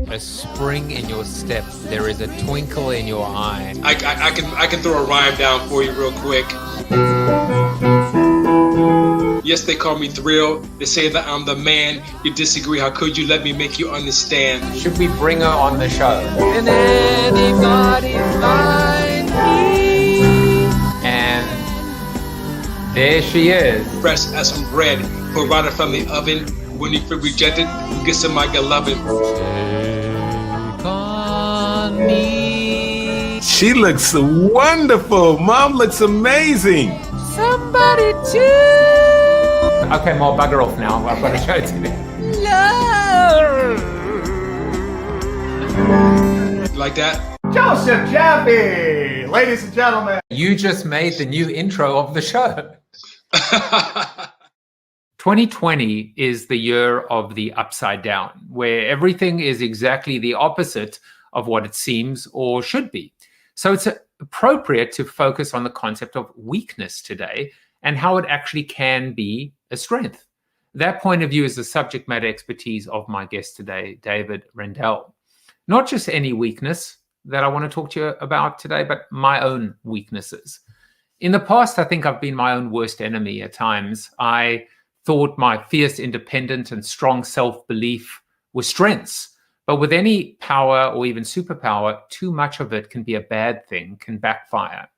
a spring in your step. There is a twinkle in your eye. I can throw a rhyme down for you real quick. Yes, they call me Thrill. They say that I'm the man. You disagree? How could you? Let me make you understand. Should we bring her on the show? And anybody's find me. And there she is. Fresh as some bread, pulled right from the oven. When you feel rejected, you get some my loving. Take on me. She looks wonderful. Mom looks amazing. Somebody to. Okay, more bugger off now. I've got to show it to you. Like that? Joseph Jaffe, ladies and gentlemen. You just made the new intro of the show. 2020 is the year of the upside down, where everything is exactly the opposite of what it seems or should be. So it's appropriate to focus on the concept of weakness today and how it actually can be a strength. That point of view is the subject matter expertise of my guest today, David Rendall. Not just any weakness that I want to talk to you about today, but my own weaknesses. In the past, I think I've been my own worst enemy at times. I thought my fierce, independent, and strong self-belief were strengths. But with any power or even superpower, too much of it can be a bad thing, can backfire.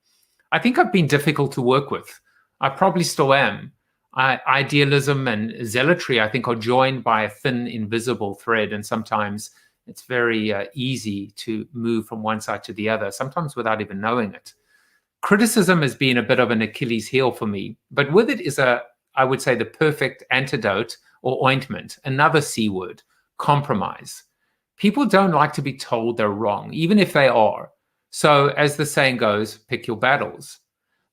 I think I've been difficult to work with. I probably still am. Idealism and zealotry, I think, are joined by a thin, invisible thread. And sometimes it's very easy to move from one side to the other, sometimes without even knowing it. Criticism has been a bit of an Achilles heel for me, but with it is I would say, the perfect antidote or ointment, another C word, compromise. People don't like to be told they're wrong, even if they are. So as the saying goes, pick your battles.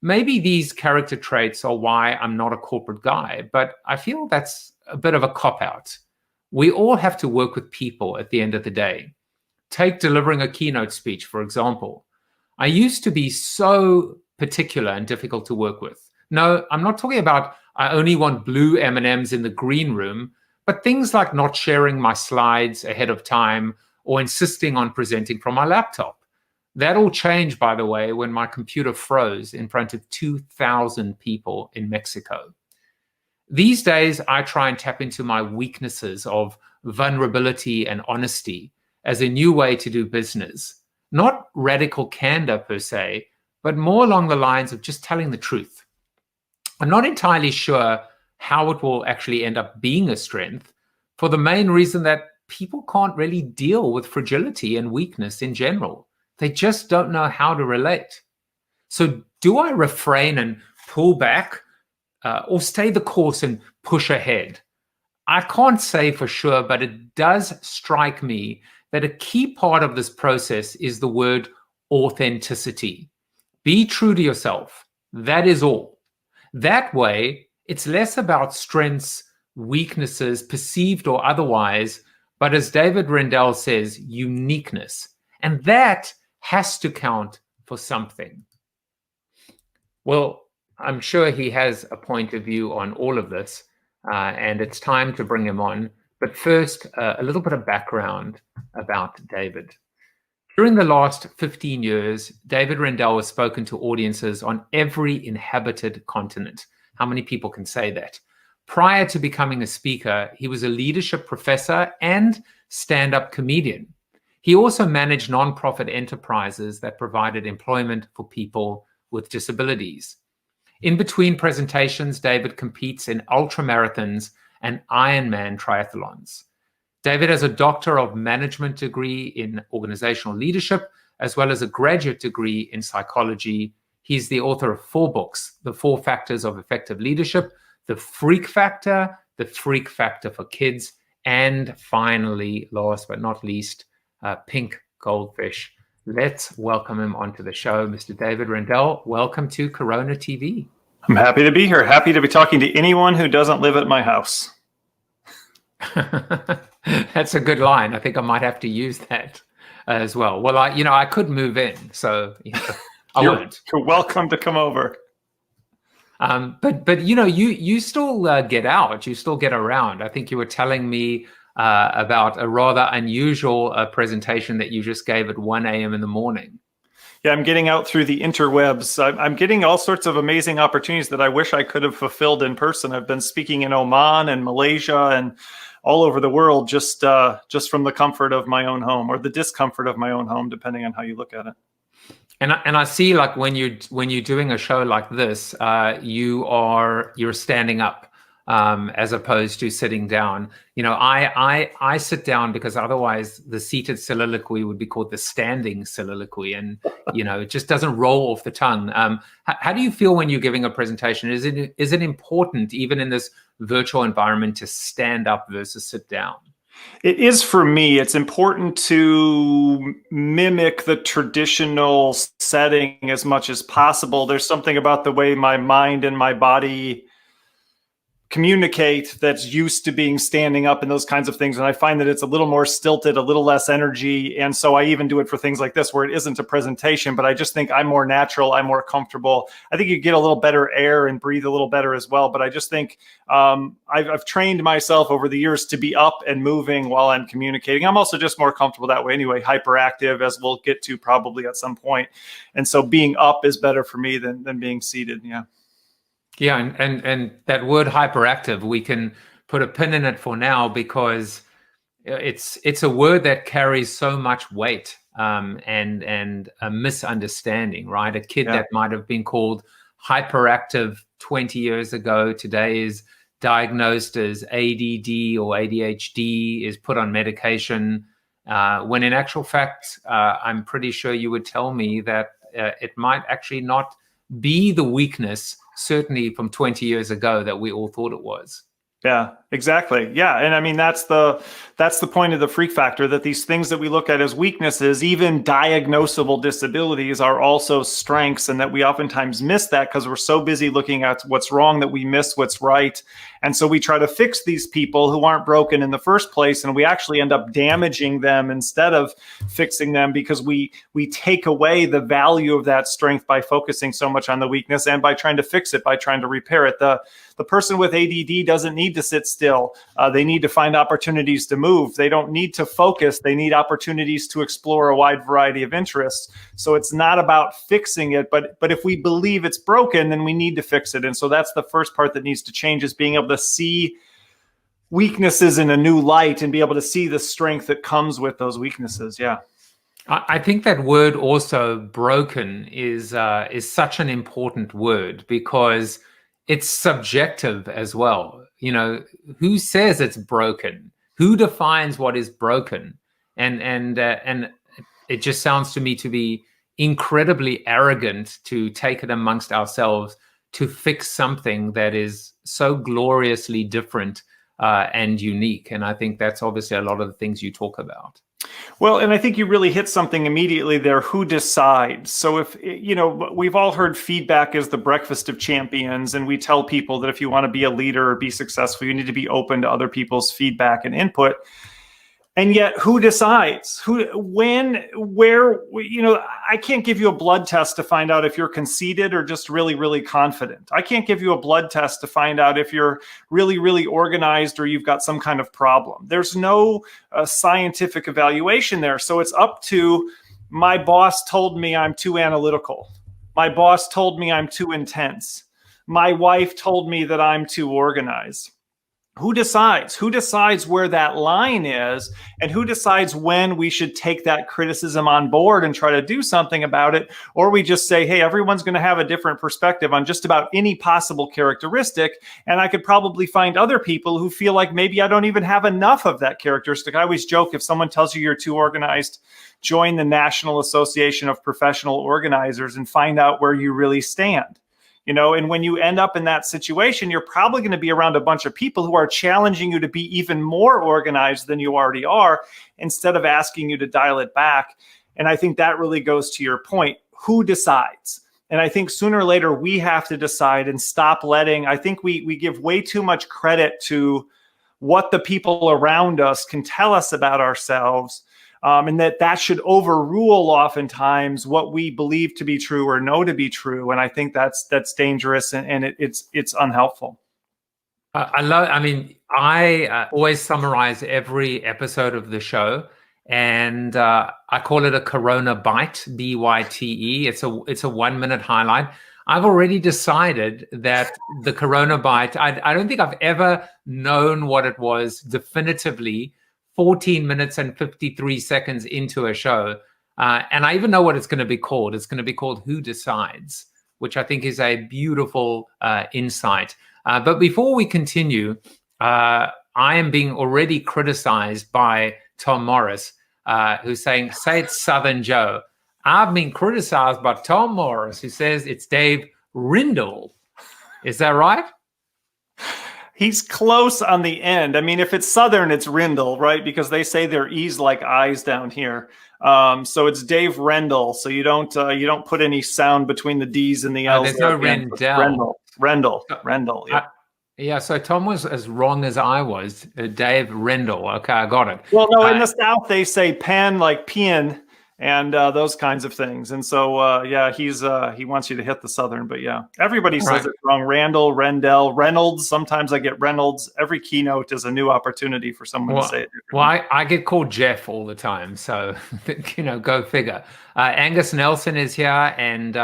Maybe these character traits are why I'm not a corporate guy, but I feel that's a bit of a cop-out. We all have to work with people at the end of the day. Take delivering a keynote speech, for example. I used to be so particular and difficult to work with. No, I'm not talking about I only want blue M&Ms in the green room, but things like not sharing my slides ahead of time or insisting on presenting from my laptop. That all changed, by the way, when my computer froze in front of 2,000 people in Mexico. These days, I try and tap into my weaknesses of vulnerability and honesty as a new way to do business. Not radical candor per se, but more along the lines of just telling the truth. I'm not entirely sure how it will actually end up being a strength, for the main reason that people can't really deal with fragility and weakness in general. They just don't know how to relate. So do I refrain and pull back or stay the course and push ahead? I can't say for sure, but it does strike me that a key part of this process is the word authenticity. Be true to yourself. That is all. That way, it's less about strengths, weaknesses, perceived or otherwise, but as David Rendall says, uniqueness. And that has to count for something. Well, I'm sure he has a point of view on all of this, and it's time to bring him on. But first, a little bit of background about David. During the last 15 years, David Rendall has spoken to audiences on every inhabited continent. How many people can say that? Prior to becoming a speaker, he was a leadership professor and stand-up comedian. He also managed nonprofit enterprises that provided employment for people with disabilities. In between presentations, David competes in ultramarathons and Ironman triathlons. David has a Doctor of Management degree in organizational leadership, as well as a graduate degree in psychology. He's the author of 4 books, The 4 Factors of Effective Leadership, The Freak Factor for Kids, and finally, last but not least, Pink Goldfish. Let's welcome him onto the show. Mr. David Rendall, welcome to Corona TV. I'm happy to be here. Happy to be talking to anyone who doesn't live at my house. That's a good line. I think I might have to use that as well. Well, I could move in, so I won't. You're welcome to come over. But you still get out. You still get around. I think you were telling me about a rather unusual presentation that you just gave at 1 a.m. in the morning. Yeah, I'm getting out through the interwebs. I'm getting all sorts of amazing opportunities that I wish I could have fulfilled in person. I've been speaking in Oman and Malaysia and all over the world, just from the comfort of my own home, or the discomfort of my own home, depending on how you look at it. And I see, like, when you're doing a show like this, you're standing up as opposed to sitting down. I sit down because otherwise the seated soliloquy would be called the standing soliloquy, and it just doesn't roll off the tongue. How do you feel when you're giving a presentation? Is it important, even in this virtual environment, to stand up versus sit down? It is for me. It's important to mimic the traditional setting as much as possible. There's something about the way my mind and my body communicate that's used to being standing up and those kinds of things. And I find that it's a little more stilted, a little less energy. And so I even do it for things like this, where it isn't a presentation, but I just think I'm more natural. I'm more comfortable. I think you get a little better air and breathe a little better as well. But I just think I've trained myself over the years to be up and moving while I'm communicating. I'm also just more comfortable that way anyway, hyperactive, as we'll get to probably at some point. And so being up is better for me than being seated. Yeah. Yeah, and that word hyperactive, we can put a pin in it for now, because it's a word that carries so much weight and a misunderstanding, right? A kid that might have been called hyperactive 20 years ago today is diagnosed as ADD or ADHD, is put on medication, when in actual fact, I'm pretty sure you would tell me that it might actually not be the weakness, certainly from 20 years ago, that we all thought it was. Yeah, exactly. Yeah. And I mean, that's the point of the freak factor, that these things that we look at as weaknesses, even diagnosable disabilities, are also strengths, and that we oftentimes miss that because we're so busy looking at what's wrong that we miss what's right. And so we try to fix these people who aren't broken in the first place, and we actually end up damaging them instead of fixing them, because we take away the value of that strength by focusing so much on the weakness and by trying to fix it, by trying to repair it. The person with ADD doesn't need to sit still. They need to find opportunities to move. They don't need to focus. They need opportunities to explore a wide variety of interests. So it's not about fixing it, but if we believe it's broken, then we need to fix it. And so that's the first part that needs to change, is being able to see weaknesses in a new light and be able to see the strength that comes with those weaknesses. Yeah. I think that word also, broken, is such an important word, because it's subjective as well. Who says it's broken? Who defines what is broken? And it just sounds to me to be incredibly arrogant to take it amongst ourselves to fix something that is so gloriously different and unique. And I think that's obviously a lot of the things you talk about. Well, and I think you really hit something immediately there. Who decides? So if, we've all heard feedback is the breakfast of champions. And we tell people that if you want to be a leader or be successful, you need to be open to other people's feedback and input. And yet, who decides? When, where? I can't give you a blood test to find out if you're conceited or just really, really confident. I can't give you a blood test to find out if you're really, really organized or you've got some kind of problem. There's no scientific evaluation there. So it's up to, my boss told me I'm too analytical. My boss told me I'm too intense. My wife told me that I'm too organized. Who decides? Who decides where that line is, and who decides when we should take that criticism on board and try to do something about it? Or we just say, hey, everyone's going to have a different perspective on just about any possible characteristic. And I could probably find other people who feel like maybe I don't even have enough of that characteristic. I always joke, if someone tells you you're too organized, join the National Association of Professional Organizers and find out where you really stand. And when you end up in that situation, you're probably going to be around a bunch of people who are challenging you to be even more organized than you already are, instead of asking you to dial it back. And I think that really goes to your point. Who decides? And I think sooner or later we have to decide and stop letting, I think we give way too much credit to what the people around us can tell us about ourselves. And that should overrule oftentimes what we believe to be true or know to be true. And I think that's dangerous, and it's unhelpful. I mean, I always summarize every episode of the show, and I call it a Corona Bite, BYTE. It's a 1 minute highlight. I've already decided that the Corona Bite. I don't think I've ever known what it was definitively. 14 minutes and 53 seconds into a show, and I even know what it's going to be called. It's going to be called "Who Decides," which I think is a beautiful insight. But before we continue, I am being already criticized by Tom Morris, who's saying, say it's Southern Joe. I've been criticized by Tom Morris, who says it's Dave Rendall. Is that right? He's close on the end. I mean, if it's Southern, it's Rendall, right? Because they say they're E's like I's down here. So it's Dave Rendall. So you don't put any sound between the D's and the L's. There's no Rendell. Rendall. Yeah. Yeah. So Tom was as wrong as I was. Dave Rendall. Okay, I got it. Well, no, in the South they say pan like peon and those kinds of things. And so yeah, he wants you to hit the Southern, but yeah, everybody says it wrong. Rendall, Reynolds. Sometimes I get Reynolds. Every keynote is a new opportunity for someone to say it. Well, I get called Jeff all the time, so go figure. Angus Nelson is here, and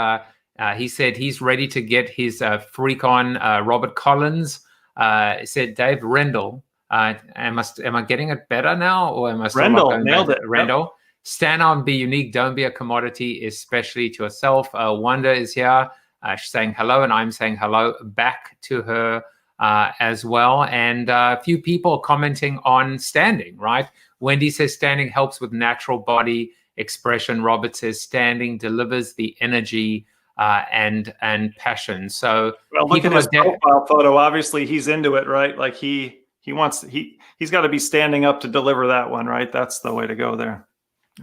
he said he's ready to get his freak on. Robert Collins said Dave Rendall. Am I getting it better now, or am I still Rendall nailed it? Rendall. Yep. Stand out and be unique. Don't be a commodity, especially to yourself. Wanda is here. She's saying hello, and I'm saying hello back to her as well. And a few people commenting on standing, right? Wendy says standing helps with natural body expression. Robert says standing delivers the energy and passion. So, well, look at his profile photo. Obviously, he's into it, right? Like he's got to be standing up to deliver that one, right? That's the way to go there.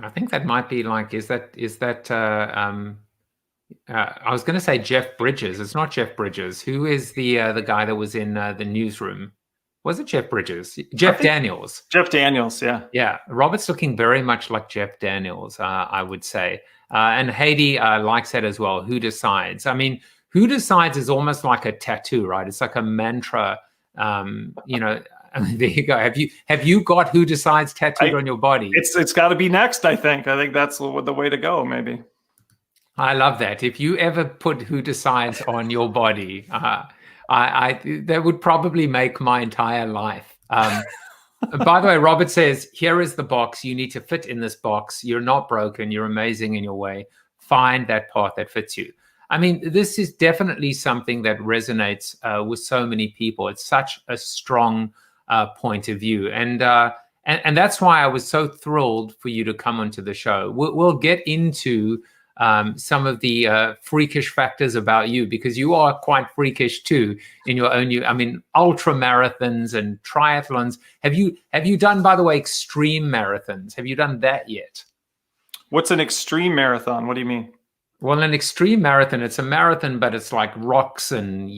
I think that might be like, is that I was going to say Jeff Bridges. It's not Jeff Bridges. Who is the guy that was in the newsroom? Was it Jeff Bridges? Jeff Daniels. Jeff Daniels, yeah. Yeah, Robert's looking very much like Jeff Daniels, I would say. And Heidi likes that as well. Who decides? I mean, who decides is almost like a tattoo, right? It's like a mantra, there you go. Have you got who decides tattooed on your body? It's got to be next. I think that's the way to go. Maybe. I love that. If you ever put who decides on your body, that would probably make my entire life. By the way, Robert says, here is the box. You need to fit in this box. You're not broken. You're amazing in your way. Find that path that fits you. I mean, this is definitely something that resonates with so many people. It's such a strong point of view. And that's why I was so thrilled for you to come onto the show. We'll get into some of the freakish factors about you, because you are quite freakish too in your own. I mean, ultra marathons and triathlons. Have you done, by the way, extreme marathons? Have you done that yet? What's an extreme marathon? What do you mean? Well, an extreme marathon, it's a marathon, but it's like rocks and,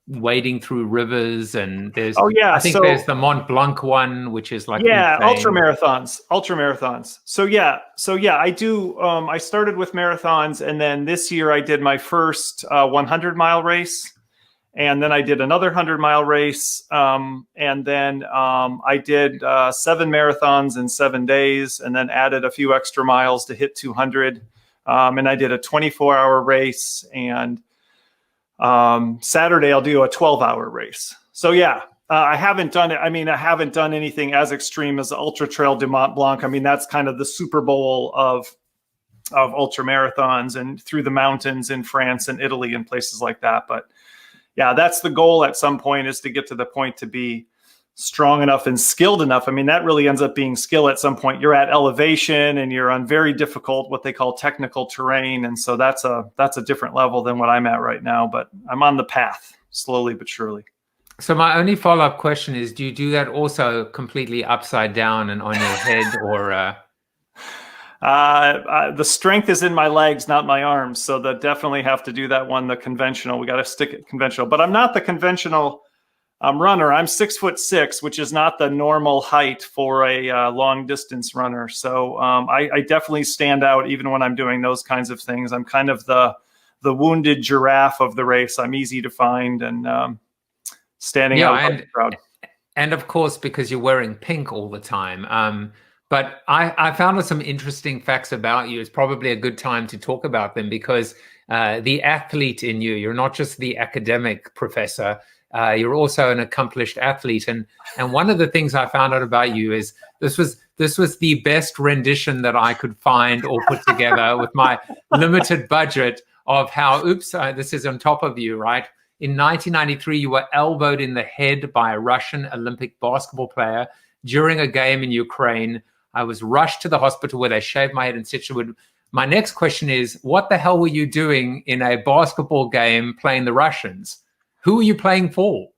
wading through rivers, and there's I think there's the Mont Blanc one, which is like ultra marathons. So I do I started with marathons, and then this year I did my first 100-mile race, and then I did another 100-mile race, and then I did 7 marathons in 7 days, and then added a few extra miles to hit 200, and I did a 24-hour race, and Saturday I'll do a 12-hour race. So I haven't done it. I mean, I haven't done anything as extreme as the Ultra Trail du Mont Blanc. I mean, that's kind of the Super Bowl of ultra marathons, and through the mountains in France and Italy and places like that. But yeah, that's the goal at some point, is to get to the point to be strong enough and skilled enough. I mean, that really ends up being skill at some point. You're at elevation and you're on very difficult, what they call technical terrain. And so that's a different level than what I'm at right now, but I'm on the path slowly but surely. So my only follow-up question is, do you do that also completely upside down and on your head, or? The strength is in my legs, not my arms. So that definitely have to do that one, the conventional. We got to stick it conventional, but I'm not the conventional runner. I'm 6'6", which is not the normal height for a long distance runner. So I definitely stand out even when I'm doing those kinds of things. I'm kind of the wounded giraffe of the race. I'm easy to find, and standing out above the crowd. And of course, because you're wearing pink all the time. But I found some interesting facts about you. It's probably a good time to talk about them because the athlete in you, you're not just the academic professor, you're also an accomplished athlete. And one of the things I found out about you is this was the best rendition that I could find or put together with my limited budget of how, this is on top of you, right? In 1993, you were elbowed in the head by a Russian Olympic basketball player during a game in Ukraine. I was rushed to the hospital where they shaved my head and stitched it with. My next question is, what the hell were you doing in a basketball game playing the Russians? Who were you playing for?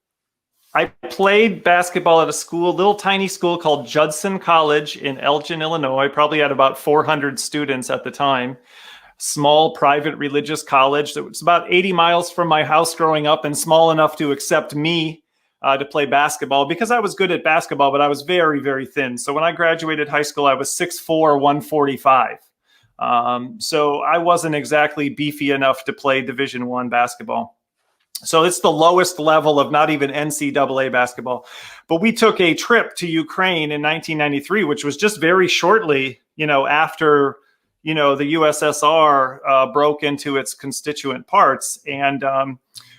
I played basketball at a school, little tiny school called Judson College in Elgin, Illinois. Probably had about 400 students at the time. Small private religious college that was about 80 miles from my house growing up and small enough to accept me to play basketball because I was good at basketball, but I was very, very thin. So when I graduated high school, I was 6'4", 145. So I wasn't exactly beefy enough to play Division I basketball. So it's the lowest level of not even NCAA basketball. But we took a trip to Ukraine in 1993, which was just very shortly, after the USSR broke into its constituent parts. And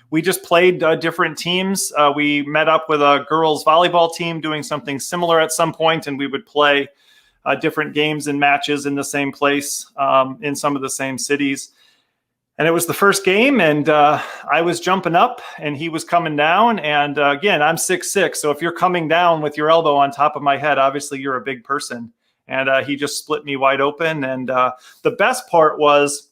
we just played different teams. We met up with a girls volleyball team doing something similar at some point, and we would play different games and matches in the same place in some of the same cities. And it was the first game, and I was jumping up, and he was coming down. And again, I'm 6'6", so if you're coming down with your elbow on top of my head, obviously you're a big person. And he just split me wide open. And the best part was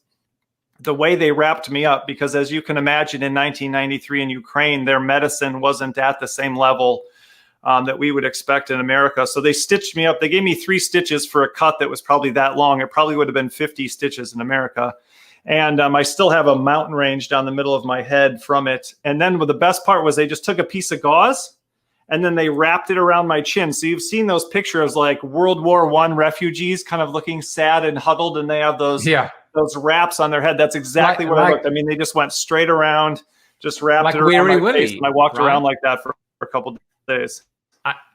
the way they wrapped me up, because as you can imagine, in 1993 in Ukraine, their medicine wasn't at the same level that we would expect in America. So they stitched me up. They gave me 3 stitches for a cut that was probably that long. It probably would have been 50 stitches in America. And I still have a mountain range down the middle of my head from it. And then the best part was they just took a piece of gauze and then they wrapped it around my chin. So you've seen those pictures like World War I refugees kind of looking sad and huddled, and they have those wraps on their head. That's exactly what I looked. I mean, they just went straight around, just wrapped it around my face, and I walked around like that for a couple of days.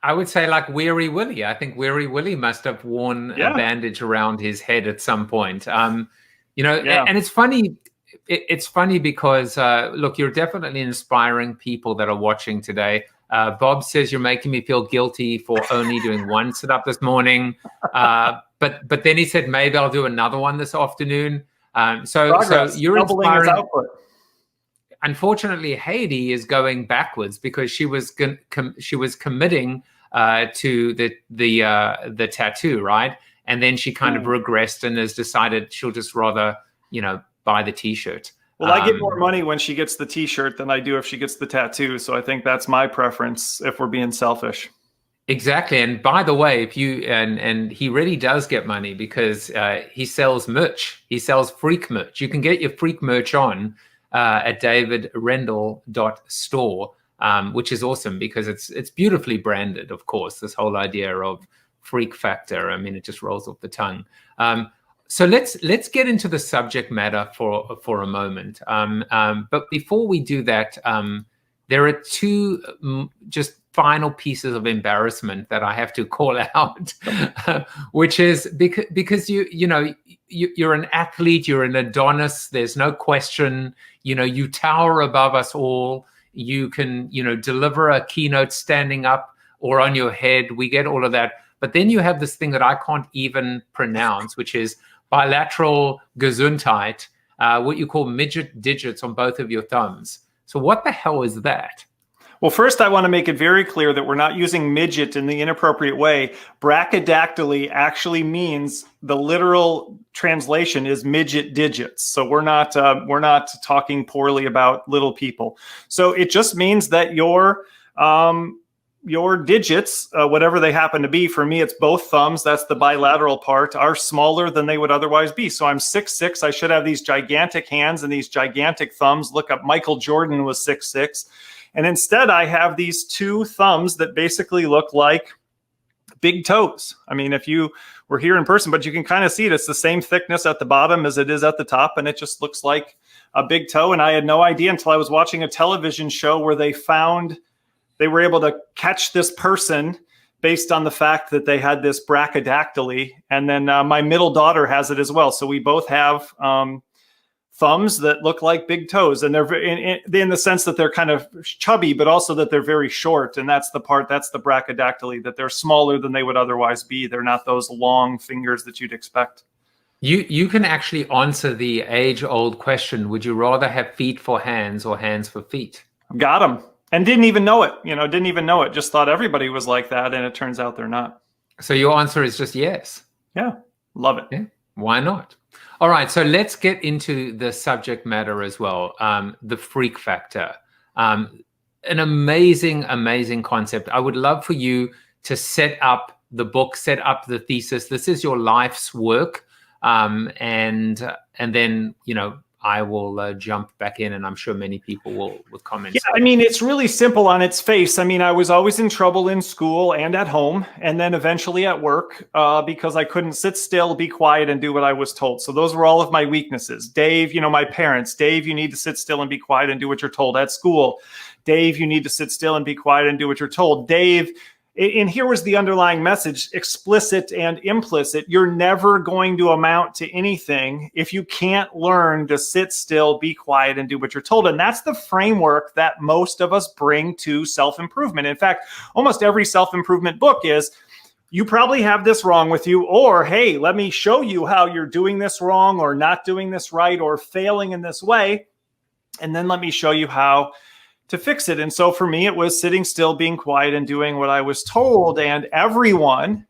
I would say like Weary Willie. I think Weary Willie must have worn a bandage around his head at some point. And it's funny. It's funny because, look, you're definitely inspiring people that are watching today. Bob says you're making me feel guilty for only doing one sit-up this morning. But then he said, maybe I'll do another one this afternoon. So you're inspiring. Unfortunately, Heidi is going backwards because she was committing to the tattoo, right? And then she kind of regressed and has decided she'll just rather, buy the T-shirt. Well, I get more money when she gets the T-shirt than I do if she gets the tattoo. So I think that's my preference if we're being selfish. Exactly. And by the way, if you and he really does get money because he sells merch. He sells freak merch. You can get your freak merch on at davidrendall.store, which is awesome because it's beautifully branded, of course, this whole idea of freak factor. I mean, it just rolls off the tongue. So let's get into the subject matter for a moment. But before we do that, there are 2 just final pieces of embarrassment that I have to call out, which is because you're an athlete, you're an Adonis. There's no question. You tower above us all. You can deliver a keynote standing up or on your head. We get all of that. But then you have this thing that I can't even pronounce, which is bilateral Gesundheit, what you call midget digits on both of your thumbs. So what the hell is that? Well, first, I want to make it very clear that we're not using midget in the inappropriate way. Brachydactyly actually means the literal translation is midget digits. So we're not talking poorly about little people. So it just means that your digits, whatever they happen to be, for me, it's both thumbs. That's the bilateral part, are smaller than they would otherwise be. So I'm 6'6". I should have these gigantic hands and these gigantic thumbs. Look up, Michael Jordan was 6'6". And instead, I have these 2 thumbs that basically look like big toes. I mean, if you were here in person, but you can kind of see it. It's the same thickness at the bottom as it is at the top, and it just looks like a big toe. And I had no idea until I was watching a television show where they found they were able to catch this person based on the fact that they had this brachydactyly. And then my middle daughter has it as well. So we both have thumbs that look like big toes. And they're in the sense that they're kind of chubby, but also that they're very short. And that's the brachydactyly, that they're smaller than they would otherwise be. They're not those long fingers that you'd expect. You can actually answer the age-old question, would you rather have feet for hands or hands for feet? Got them. And didn't even know it. Just thought everybody was like that. And it turns out they're not. So your answer is just yes. Yeah. Love it. Yeah. Why not? All right. So let's get into the subject matter as well. The freak factor. An amazing, amazing concept. I would love for you to set up the book, set up the thesis. This is your life's work. And then, I will jump back in, and I'm sure many people will with comments. Yeah, I mean, it's really simple on its face. I mean, I was always in trouble in school and at home, and then eventually at work because I couldn't sit still, be quiet, and do what I was told. So those were all of my weaknesses. Dave, my parents, Dave, you need to sit still and be quiet and do what you're told. At school, Dave, you need to sit still and be quiet and do what you're told. Dave, and here was the underlying message, explicit and implicit. You're never going to amount to anything if you can't learn to sit still, be quiet, and do what you're told. And that's the framework that most of us bring to self-improvement. In fact, almost every self-improvement book is, you probably have this wrong with you, or, hey, let me show you how you're doing this wrong or not doing this right or failing in this way. And then let me show you how to fix it. And so for me, it was sitting still, being quiet, and doing what I was told. And everyone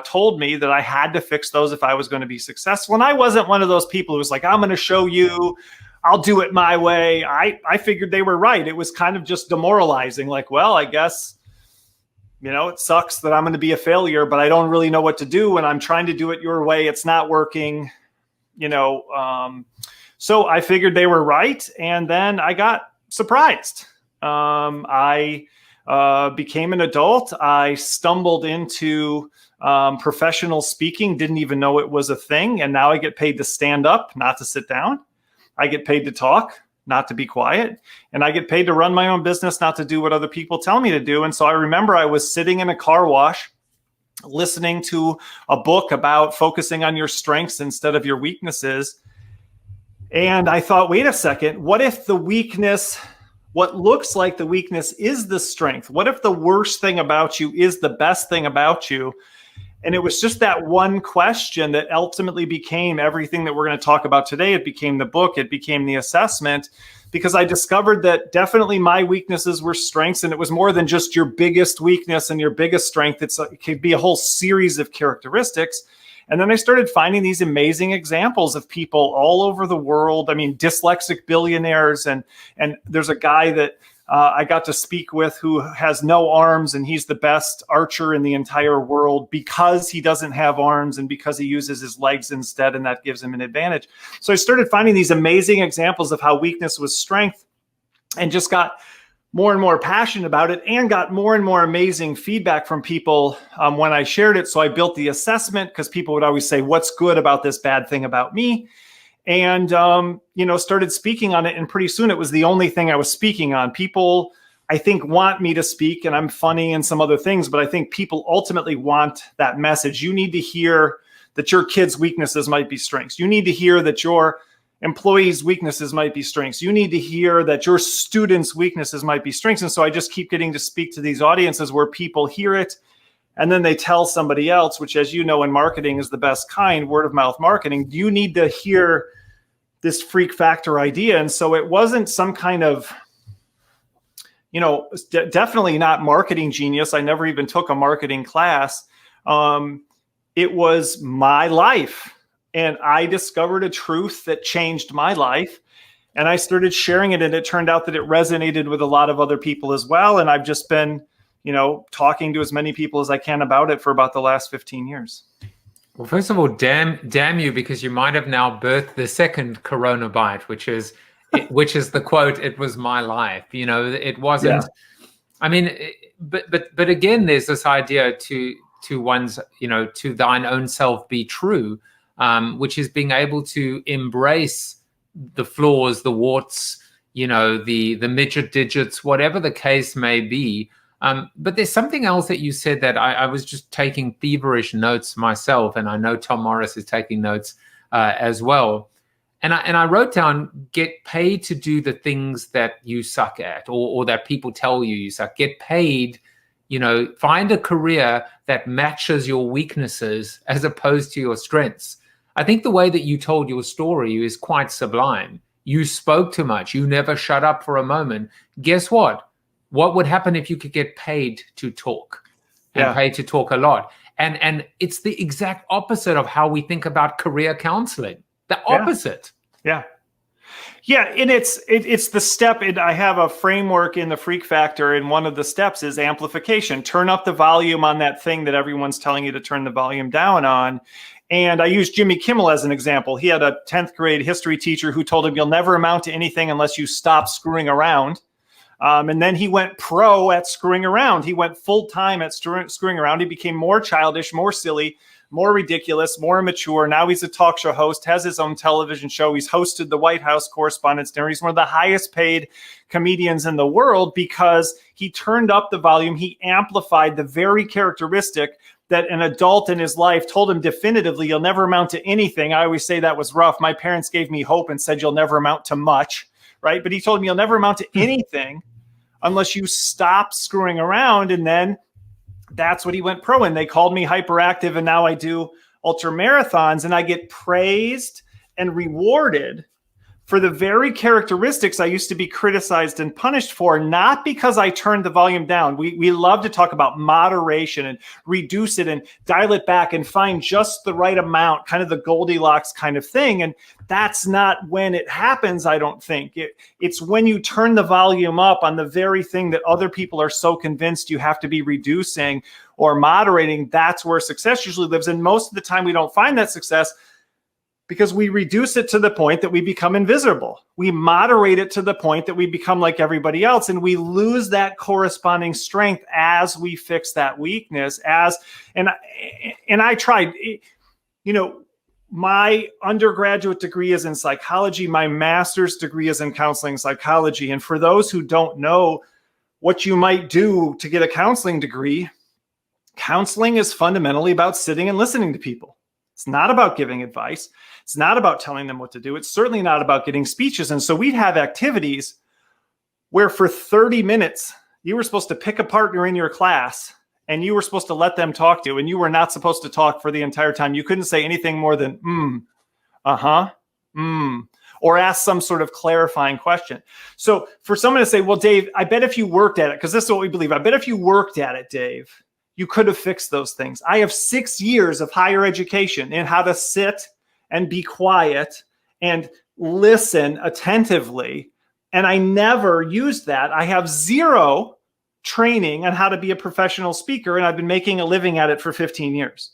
told me that I had to fix those if I was going to be successful. And I wasn't one of those people who was like, I'm going to show you, I'll do it my way. I figured they were right. It was kind of just demoralizing. Like, well, I guess, it sucks that I'm going to be a failure, but I don't really know what to do. And I'm trying to do it your way. It's not working, So I figured they were right. And then I got surprised. I became an adult. I stumbled into professional speaking, didn't even know it was a thing. And now I get paid to stand up, not to sit down. I get paid to talk, not to be quiet. And I get paid to run my own business, not to do what other people tell me to do. And so I remember I was sitting in a car wash, listening to a book about focusing on your strengths instead of your weaknesses. And I thought, wait a second, what if the weakness, what looks like the weakness is the strength? What if the worst thing about you is the best thing about you? And it was just that one question that ultimately became everything that we're going to talk about today. It became the book. It became the assessment, because I discovered that definitely my weaknesses were strengths. And it was more than just your biggest weakness and your biggest strength. It could be a whole series of characteristics. And then I started finding these amazing examples of people all over the world. I mean, dyslexic billionaires. And there's a guy that I got to speak with who has no arms, and he's the best archer in the entire world because he doesn't have arms and because he uses his legs instead, and that gives him an advantage. So I started finding these amazing examples of how weakness was strength, and just got more and more passionate about it, and got more and more amazing feedback from people when I shared it. So I built the assessment, because people would always say, what's good about this bad thing about me? And, started speaking on it. And pretty soon it was the only thing I was speaking on. People, I think, want me to speak, and I'm funny and some other things, but I think people ultimately want that message. You need to hear that your kids' weaknesses might be strengths. You need to hear that your employees' weaknesses might be strengths. You need to hear that your students' weaknesses might be strengths. And so I just keep getting to speak to these audiences where people hear it, and then they tell somebody else, which, as you know, in marketing is the best kind, word of mouth marketing. You need to hear this freak factor idea. And so it wasn't some kind of, definitely not marketing genius. I never even took a marketing class. It was my life. And I discovered a truth that changed my life. And I started sharing it. And it turned out that it resonated with a lot of other people as well. And I've just been, talking to as many people as I can about it for about the last 15 years. Well, first of all, damn you, because you might have now birthed the second Corona bite, which is the quote, "It was my life." It wasn't. Yeah. I mean, but again, there's this idea to one's, to thine own self be true, which is being able to embrace the flaws, the warts, the midget digits, whatever the case may be. But there's something else that you said that I was just taking feverish notes myself, and I know Tom Morris is taking notes as well. And I wrote down, get paid to do the things that you suck at, or that people tell you suck. Get paid, find a career that matches your weaknesses as opposed to your strengths. I think the way that you told your story is quite sublime. You spoke too much. You never shut up for a moment. Guess what? What would happen if you could get paid to talk and paid to talk a lot? And it's the exact opposite of how we think about career counseling. The opposite. Yeah. And it's the step. And I have a framework in the Freak Factor, and one of the steps is amplification. Turn up the volume on that thing that everyone's telling you to turn the volume down on. And I use Jimmy Kimmel as an example. He had a 10th grade history teacher who told him, you'll never amount to anything unless you stop screwing around. And then he went pro at screwing around. He went full time at screwing around. He became more childish, more silly, more ridiculous, more immature. Now he's a talk show host, has his own television show. He's hosted the White House Correspondents' Dinner. He's one of the highest paid comedians in the world because he turned up the volume. He amplified the very characteristic that an adult in his life told him definitively, you'll never amount to anything. I always say that was rough. My parents gave me hope and said, you'll never amount to much, right? But he told me you'll never amount to anything unless you stop screwing around. And then that's what he went pro in. They called me hyperactive, and now I do ultra marathons, and I get praised and rewarded for the very characteristics I used to be criticized and punished for, not because I turned the volume down. We love to talk about moderation and reduce it and dial it back and find just the right amount, kind of the Goldilocks kind of thing. And that's not when it happens, I don't think. It's when you turn the volume up on the very thing that other people are so convinced you have to be reducing or moderating. That's where success usually lives. And most of the time we don't find that success because we reduce it to the point that we become invisible. We moderate it to the point that we become like everybody else, and we lose that corresponding strength as we fix that weakness. And I tried, my undergraduate degree is in psychology. My master's degree is in counseling psychology. And for those who don't know what you might do to get a counseling degree, counseling is fundamentally about sitting and listening to people. It's not about giving advice. It's not about telling them what to do. It's certainly not about getting speeches. And so we'd have activities where for 30 minutes, you were supposed to pick a partner in your class and you were supposed to let them talk to you, and you were not supposed to talk for the entire time. You couldn't say anything more than, or ask some sort of clarifying question. So for someone to say, well, Dave, I bet if you worked at it, because this is what we believe, I bet if you worked at it, Dave, you could have fixed those things. I have 6 years of higher education in how to sit and be quiet and listen attentively. And I never used that. I have 0 training on how to be a professional speaker, and I've been making a living at it for 15 years.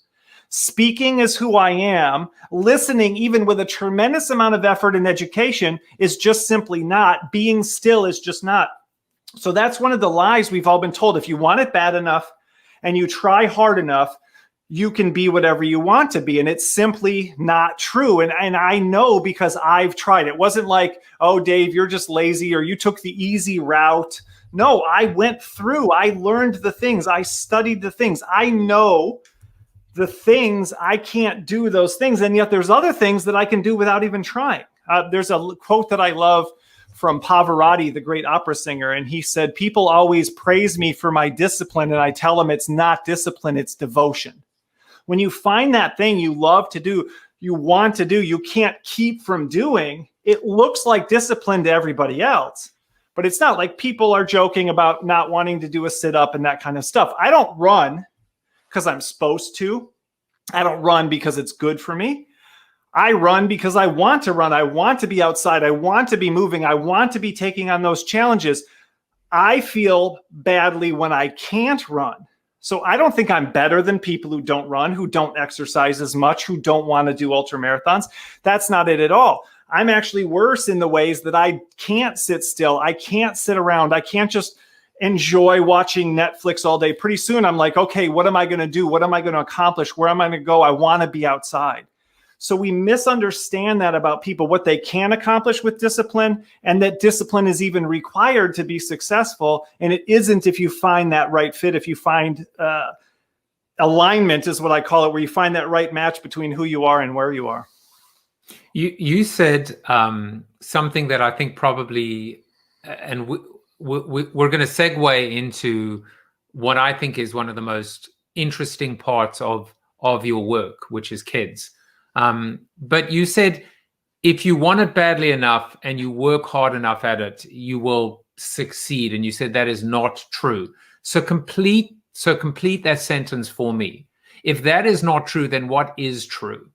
Speaking is who I am. Listening, even with a tremendous amount of effort and education, is just simply not. Being still is just not. So that's one of the lies we've all been told. If you want it bad enough and you try hard enough, you can be whatever you want to be. And it's simply not true. And I know because I've tried. It wasn't like, oh, Dave, you're just lazy or you took the easy route. No, I went through. I learned the things. I studied the things. I know the things. I can't do those things. And yet there's other things that I can do without even trying. There's a quote that I love from Pavarotti, the great opera singer. And he said, people always praise me for my discipline. And I tell them it's not discipline, it's devotion. When you find that thing you love to do, you want to do, you can't keep from doing, it looks like discipline to everybody else. But it's not. Like people are joking about not wanting to do a sit-up and that kind of stuff. I don't run because I'm supposed to. I don't run because it's good for me. I run because I want to run. I want to be outside. I want to be moving. I want to be taking on those challenges. I feel badly when I can't run. So I don't think I'm better than people who don't run, who don't exercise as much, who don't want to do ultra marathons. That's not it at all. I'm actually worse in the ways that I can't sit still. I can't sit around. I can't just enjoy watching Netflix all day. Pretty soon I'm like, okay, what am I going to do? What am I going to accomplish? Where am I going to go? I want to be outside. So we misunderstand that about people, what they can accomplish with discipline, and that discipline is even required to be successful. And it isn't if you find that right fit, if you find alignment is what I call it, where you find that right match between who you are and where you are. You said something that I think probably, and we're going to segue into what I think is one of the most interesting parts of your work, which is kids. But you said, if you want it badly enough and you work hard enough at it, you will succeed. And you said that is not true. So complete that sentence for me. If that is not true, then what is true?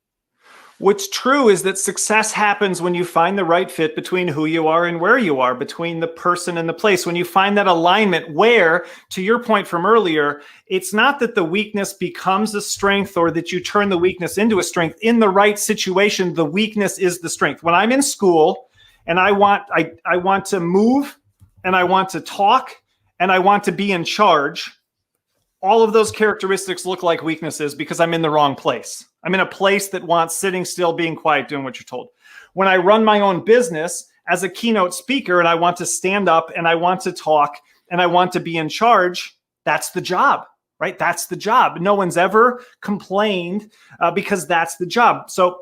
What's true is that success happens when you find the right fit between who you are and where you are, between the person and the place. When you find that alignment where, to your point from earlier, it's not that the weakness becomes a strength or that you turn the weakness into a strength. In the right situation, the weakness is the strength. When I'm in school and I want to move and I want to talk and I want to be in charge, all of those characteristics look like weaknesses because I'm in the wrong place. I'm in a place that wants sitting still, being quiet, doing what you're told. When I run my own business as a keynote speaker and I want to stand up and I want to talk and I want to be in charge, that's the job, right? That's the job. No one's ever complained because that's the job. So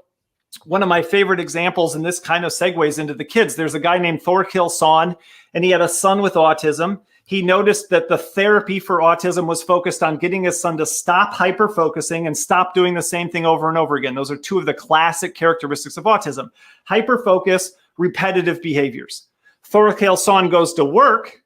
one of my favorite examples, and this kind of segues into the kids, there's a guy named Thorkild Son, and he had a son with autism. He noticed that the therapy for autism was focused on getting his son to stop hyper-focusing and stop doing the same thing over and over again. Those are two of the classic characteristics of autism: hyper-focus, repetitive behaviors. Thorkild Son goes to work.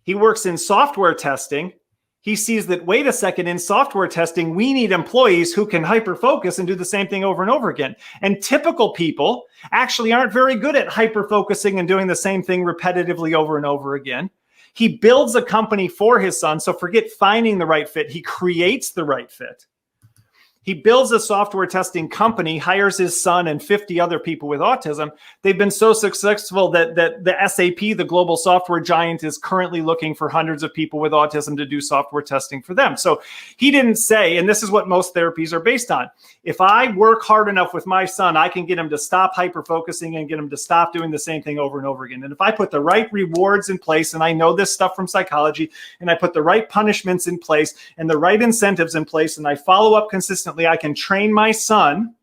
He works in software testing. He sees that, wait a second, in software testing, we need employees who can hyper-focus and do the same thing over and over again. And typical people actually aren't very good at hyper-focusing and doing the same thing repetitively over and over again. He builds a company for his son. So forget finding the right fit. He creates the right fit. He builds a software testing company, hires his son and 50 other people with autism. They've been so successful that the SAP, the global software giant, is currently looking for hundreds of people with autism to do software testing for them. So he didn't say, and this is what most therapies are based on, if I work hard enough with my son, I can get him to stop hyper-focusing and get him to stop doing the same thing over and over again. And if I put the right rewards in place, and I know this stuff from psychology, and I put the right punishments in place and the right incentives in place, and I follow up consistently, I can train my son.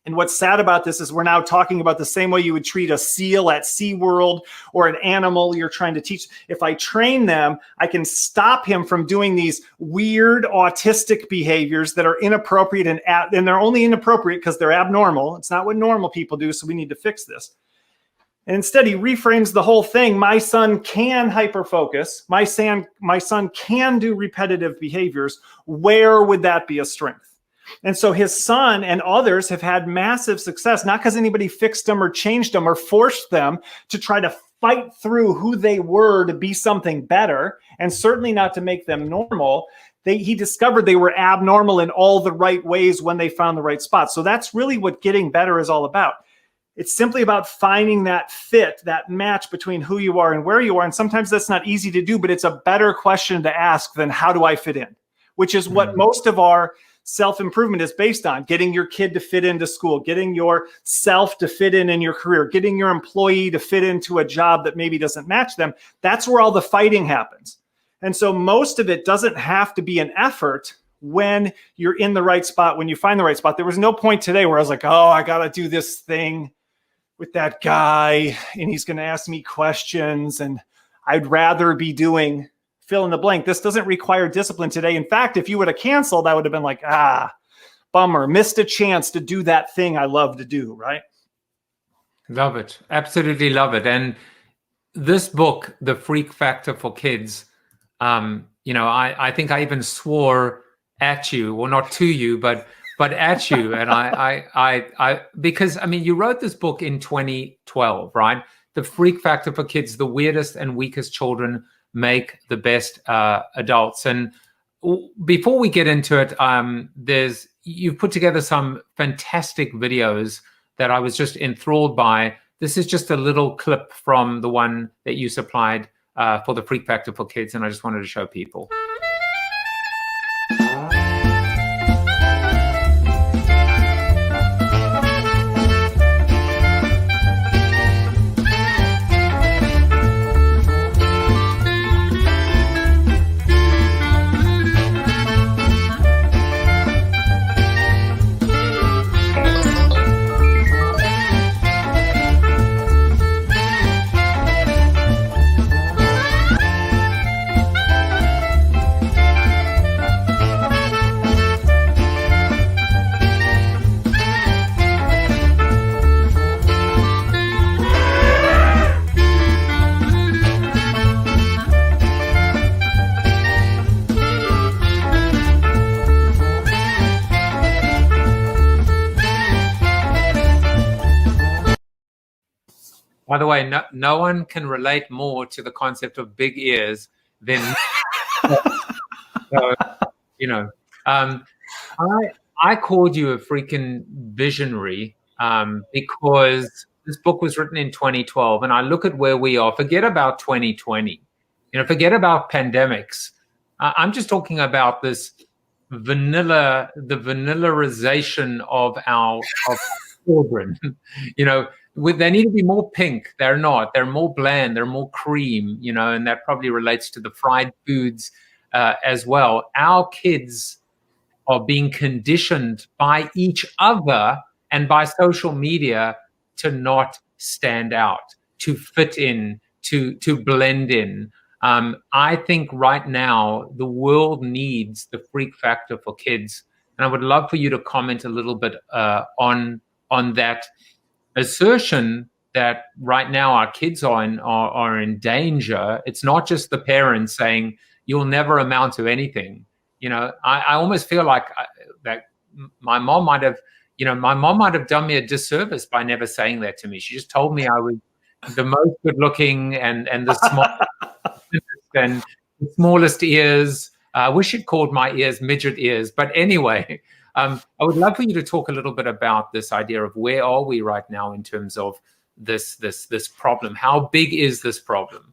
And what's sad about this is we're now talking about the same way you would treat a seal at SeaWorld or an animal you're trying to teach. If I train them, I can stop him from doing these weird autistic behaviors that are inappropriate, and they're only inappropriate because they're abnormal. It's not what normal people do, so we need to fix this. And instead, he reframes the whole thing. My son can hyperfocus. My son can do repetitive behaviors. Where would that be a strength? And so his son and others have had massive success, not because anybody fixed them or changed them or forced them to try to fight through who they were to be something better, and certainly not to make them normal. He discovered they were abnormal in all the right ways when they found the right spot. So that's really what getting better is all about. It's simply about finding that fit, that match between who you are and where you are. And sometimes that's not easy to do, but it's a better question to ask than how do I fit in, which is what most of our self-improvement is based on: getting your kid to fit into school, getting yourself to fit in your career, getting your employee to fit into a job that maybe doesn't match them. That's where all the fighting happens. And so most of it doesn't have to be an effort when you're in the right spot, when you find the right spot. There was no point today where I was like, oh, I got to do this thing with that guy and he's going to ask me questions and I'd rather be doing fill in the blank. This doesn't require discipline today. In fact, if you would have canceled, I would have been like, bummer, missed a chance to do that thing I love to do, right? Love it. Absolutely love it. And this book, The Freak Factor for Kids, I think I even swore at you, well, not to you, but at you. And I because you wrote this book in 2012, right? The Freak Factor for Kids: The Weirdest and Weakest Children Make the Best Adults. And before we get into it, you've put together some fantastic videos that I was just enthralled by. This is just a little clip from the one that you supplied for the Freak Factor for Kids, and I just wanted to show people. By the way, no one can relate more to the concept of big ears than so, you know. Um, I called you a freaking visionary because this book was written in 2012, and I look at where we are. Forget about 2020, forget about pandemics. I'm just talking about the vanillaization of our children. They need to be more pink. They're not. They're more bland. They're more cream. And that probably relates to the fried foods as well. Our kids are being conditioned by each other and by social media to not stand out, to fit in, to blend in. I think right now the world needs the freak factor for kids, and I would love for you to comment a little bit on that assertion that right now our kids are in danger. It's not just the parents saying you'll never amount to anything. I almost feel like that my mom might have done me a disservice by never saying that to me. She just told me I was the most good looking and the smallest and the smallest ears. I wish she'd called my ears midget ears. But anyway, I would love for you to talk a little bit about this idea of where are we right now in terms of this problem? How big is this problem?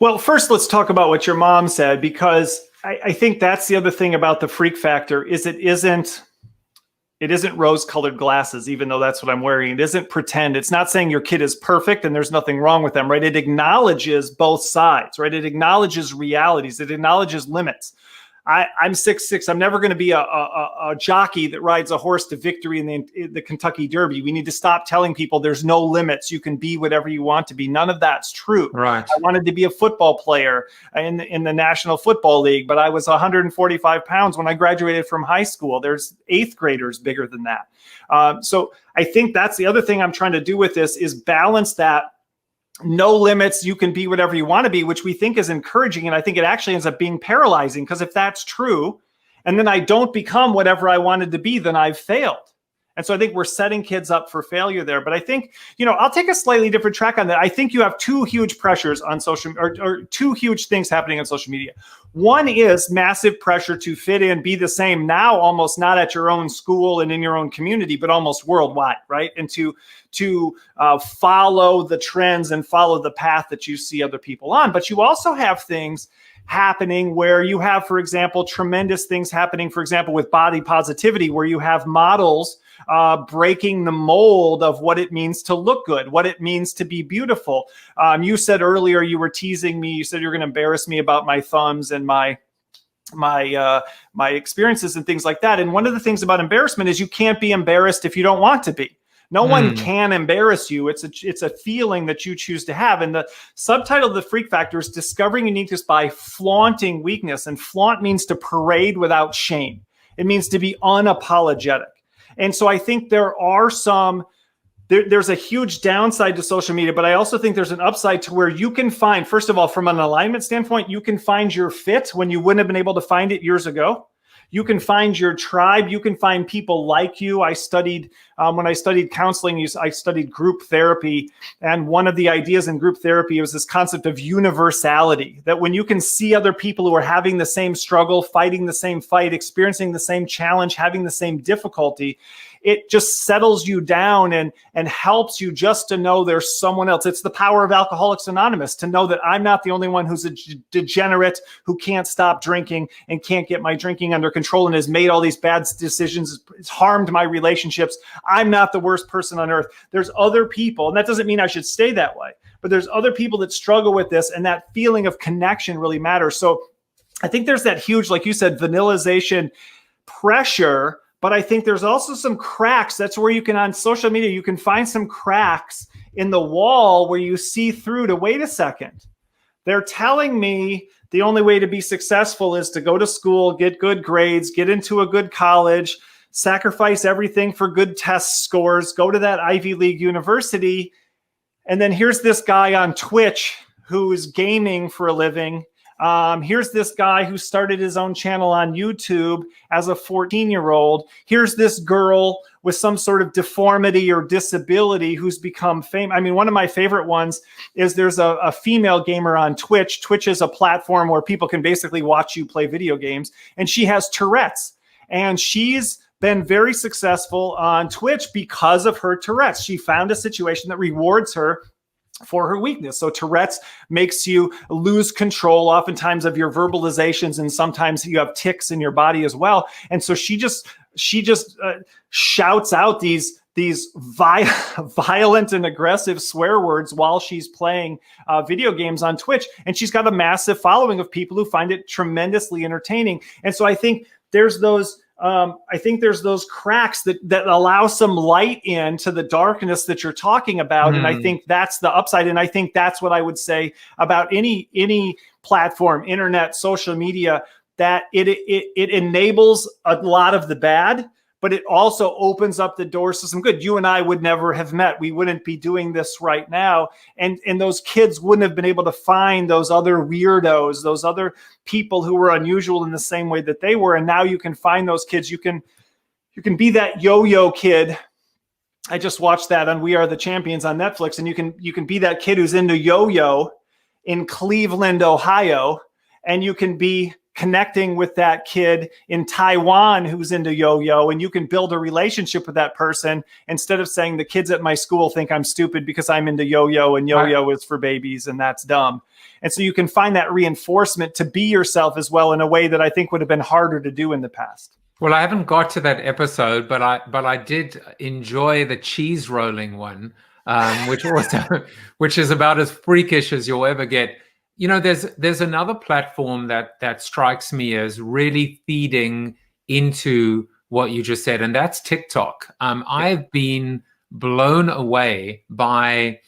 Well, first, let's talk about what your mom said, because I think that's the other thing about the freak factor is it isn't rose-colored glasses, even though that's what I'm wearing. It isn't pretend. It's not saying your kid is perfect and there's nothing wrong with them, right? It acknowledges both sides, right? It acknowledges realities. It acknowledges limits. I'm 6'6". I'm never going to be a jockey that rides a horse to victory in the Kentucky Derby. We need to stop telling people there's no limits. You can be whatever you want to be. None of that's true. Right. I wanted to be a football player in the National Football League, but I was 145 pounds when I graduated from high school. There's 8th graders bigger than that. So I think that's the other thing I'm trying to do with this is balance that. No limits, you can be whatever you want to be, which we think is encouraging. And I think it actually ends up being paralyzing, because if that's true, and then I don't become whatever I wanted to be, then I've failed. And so I think we're setting kids up for failure there. But I think, I'll take a slightly different track on that. I think you have two huge pressures on social, or two huge things happening on social media. One is massive pressure to fit in, be the same now, almost not at your own school and in your own community, but almost worldwide, right? And to follow the trends and follow the path that you see other people on. But you also have things happening where you have, for example, tremendous things happening, for example, with body positivity, where you have models breaking the mold of what it means to look good, what it means to be beautiful. You said earlier, you were teasing me. You said you're going to embarrass me about my thumbs and my experiences and things like that. And one of the things about embarrassment is you can't be embarrassed if you don't want to be. No one can embarrass you. It's a feeling that you choose to have. And the subtitle of the freak factor is discovering uniqueness by flaunting weakness. And flaunt means to parade without shame. It means to be unapologetic. And so I think there are there's a huge downside to social media, but I also think there's an upside to where you can find, first of all, from an alignment standpoint, you can find your fit when you wouldn't have been able to find it years ago. You can find your tribe. You can find people like you. I studied, when I studied counseling, I studied group therapy. And one of the ideas in group therapy was this concept of universality, that when you can see other people who are having the same struggle, fighting the same fight, experiencing the same challenge, having the same difficulty, it just settles you down and helps you just to know there's someone else. It's the power of Alcoholics Anonymous, to know that I'm not the only one who's a degenerate who can't stop drinking and can't get my drinking under control and has made all these bad decisions. It's harmed my relationships. I'm not the worst person on earth. There's other people, and that doesn't mean I should stay that way, but there's other people that struggle with this, and that feeling of connection really matters. So I think there's that huge, like you said, vanillization pressure. But I think there's also some cracks. That's where you can, on social media, you can find some cracks in the wall where you see through to, wait a second. They're telling me the only way to be successful is to go to school, get good grades, get into a good college, sacrifice everything for good test scores, go to that Ivy League university. And then here's this guy on Twitch who is gaming for a living, Here's this guy who started his own channel on YouTube as a 14-year-old. Here's this girl with some sort of deformity or disability who's become famous. I mean, one of my favorite ones is there's a female gamer on Twitch. Twitch is a platform where people can basically watch you play video games, and she has Tourette's. And she's been very successful on Twitch because of her Tourette's. She found a situation that rewards her for her weakness. So Tourette's makes you lose control oftentimes of your verbalizations, and sometimes you have tics in your body as well. And so she just shouts out these violent and aggressive swear words while she's playing video games on Twitch. And she's got a massive following of people who find it tremendously entertaining. And so I think there's those cracks that allow some light into the darkness that you're talking about. And I think that's the upside. And I think that's what I would say about any platform, internet, social media, that it enables a lot of the bad, but it also opens up the doors to some good. You and I would never have met. We wouldn't be doing this right now. And those kids wouldn't have been able to find those other weirdos, those other people who were unusual in the same way that they were. And now you can find those kids. You can be that yo-yo kid. I just watched that on We Are the Champions on Netflix. And you can be that kid who's into yo-yo in Cleveland, Ohio. And you can be connecting with that kid in Taiwan who's into yo-yo, and you can build a relationship with that person instead of saying the kids at my school think I'm stupid because I'm into yo-yo, and yo-yo is for babies and that's dumb. And so you can find that reinforcement to be yourself as well in a way that I think would have been harder to do in the past. Well, I haven't got to that episode, but I did enjoy the cheese rolling one, which is about as freakish as you'll ever get. You know, there's another platform that strikes me as really feeding into what you just said, and that's TikTok. I've been blown away by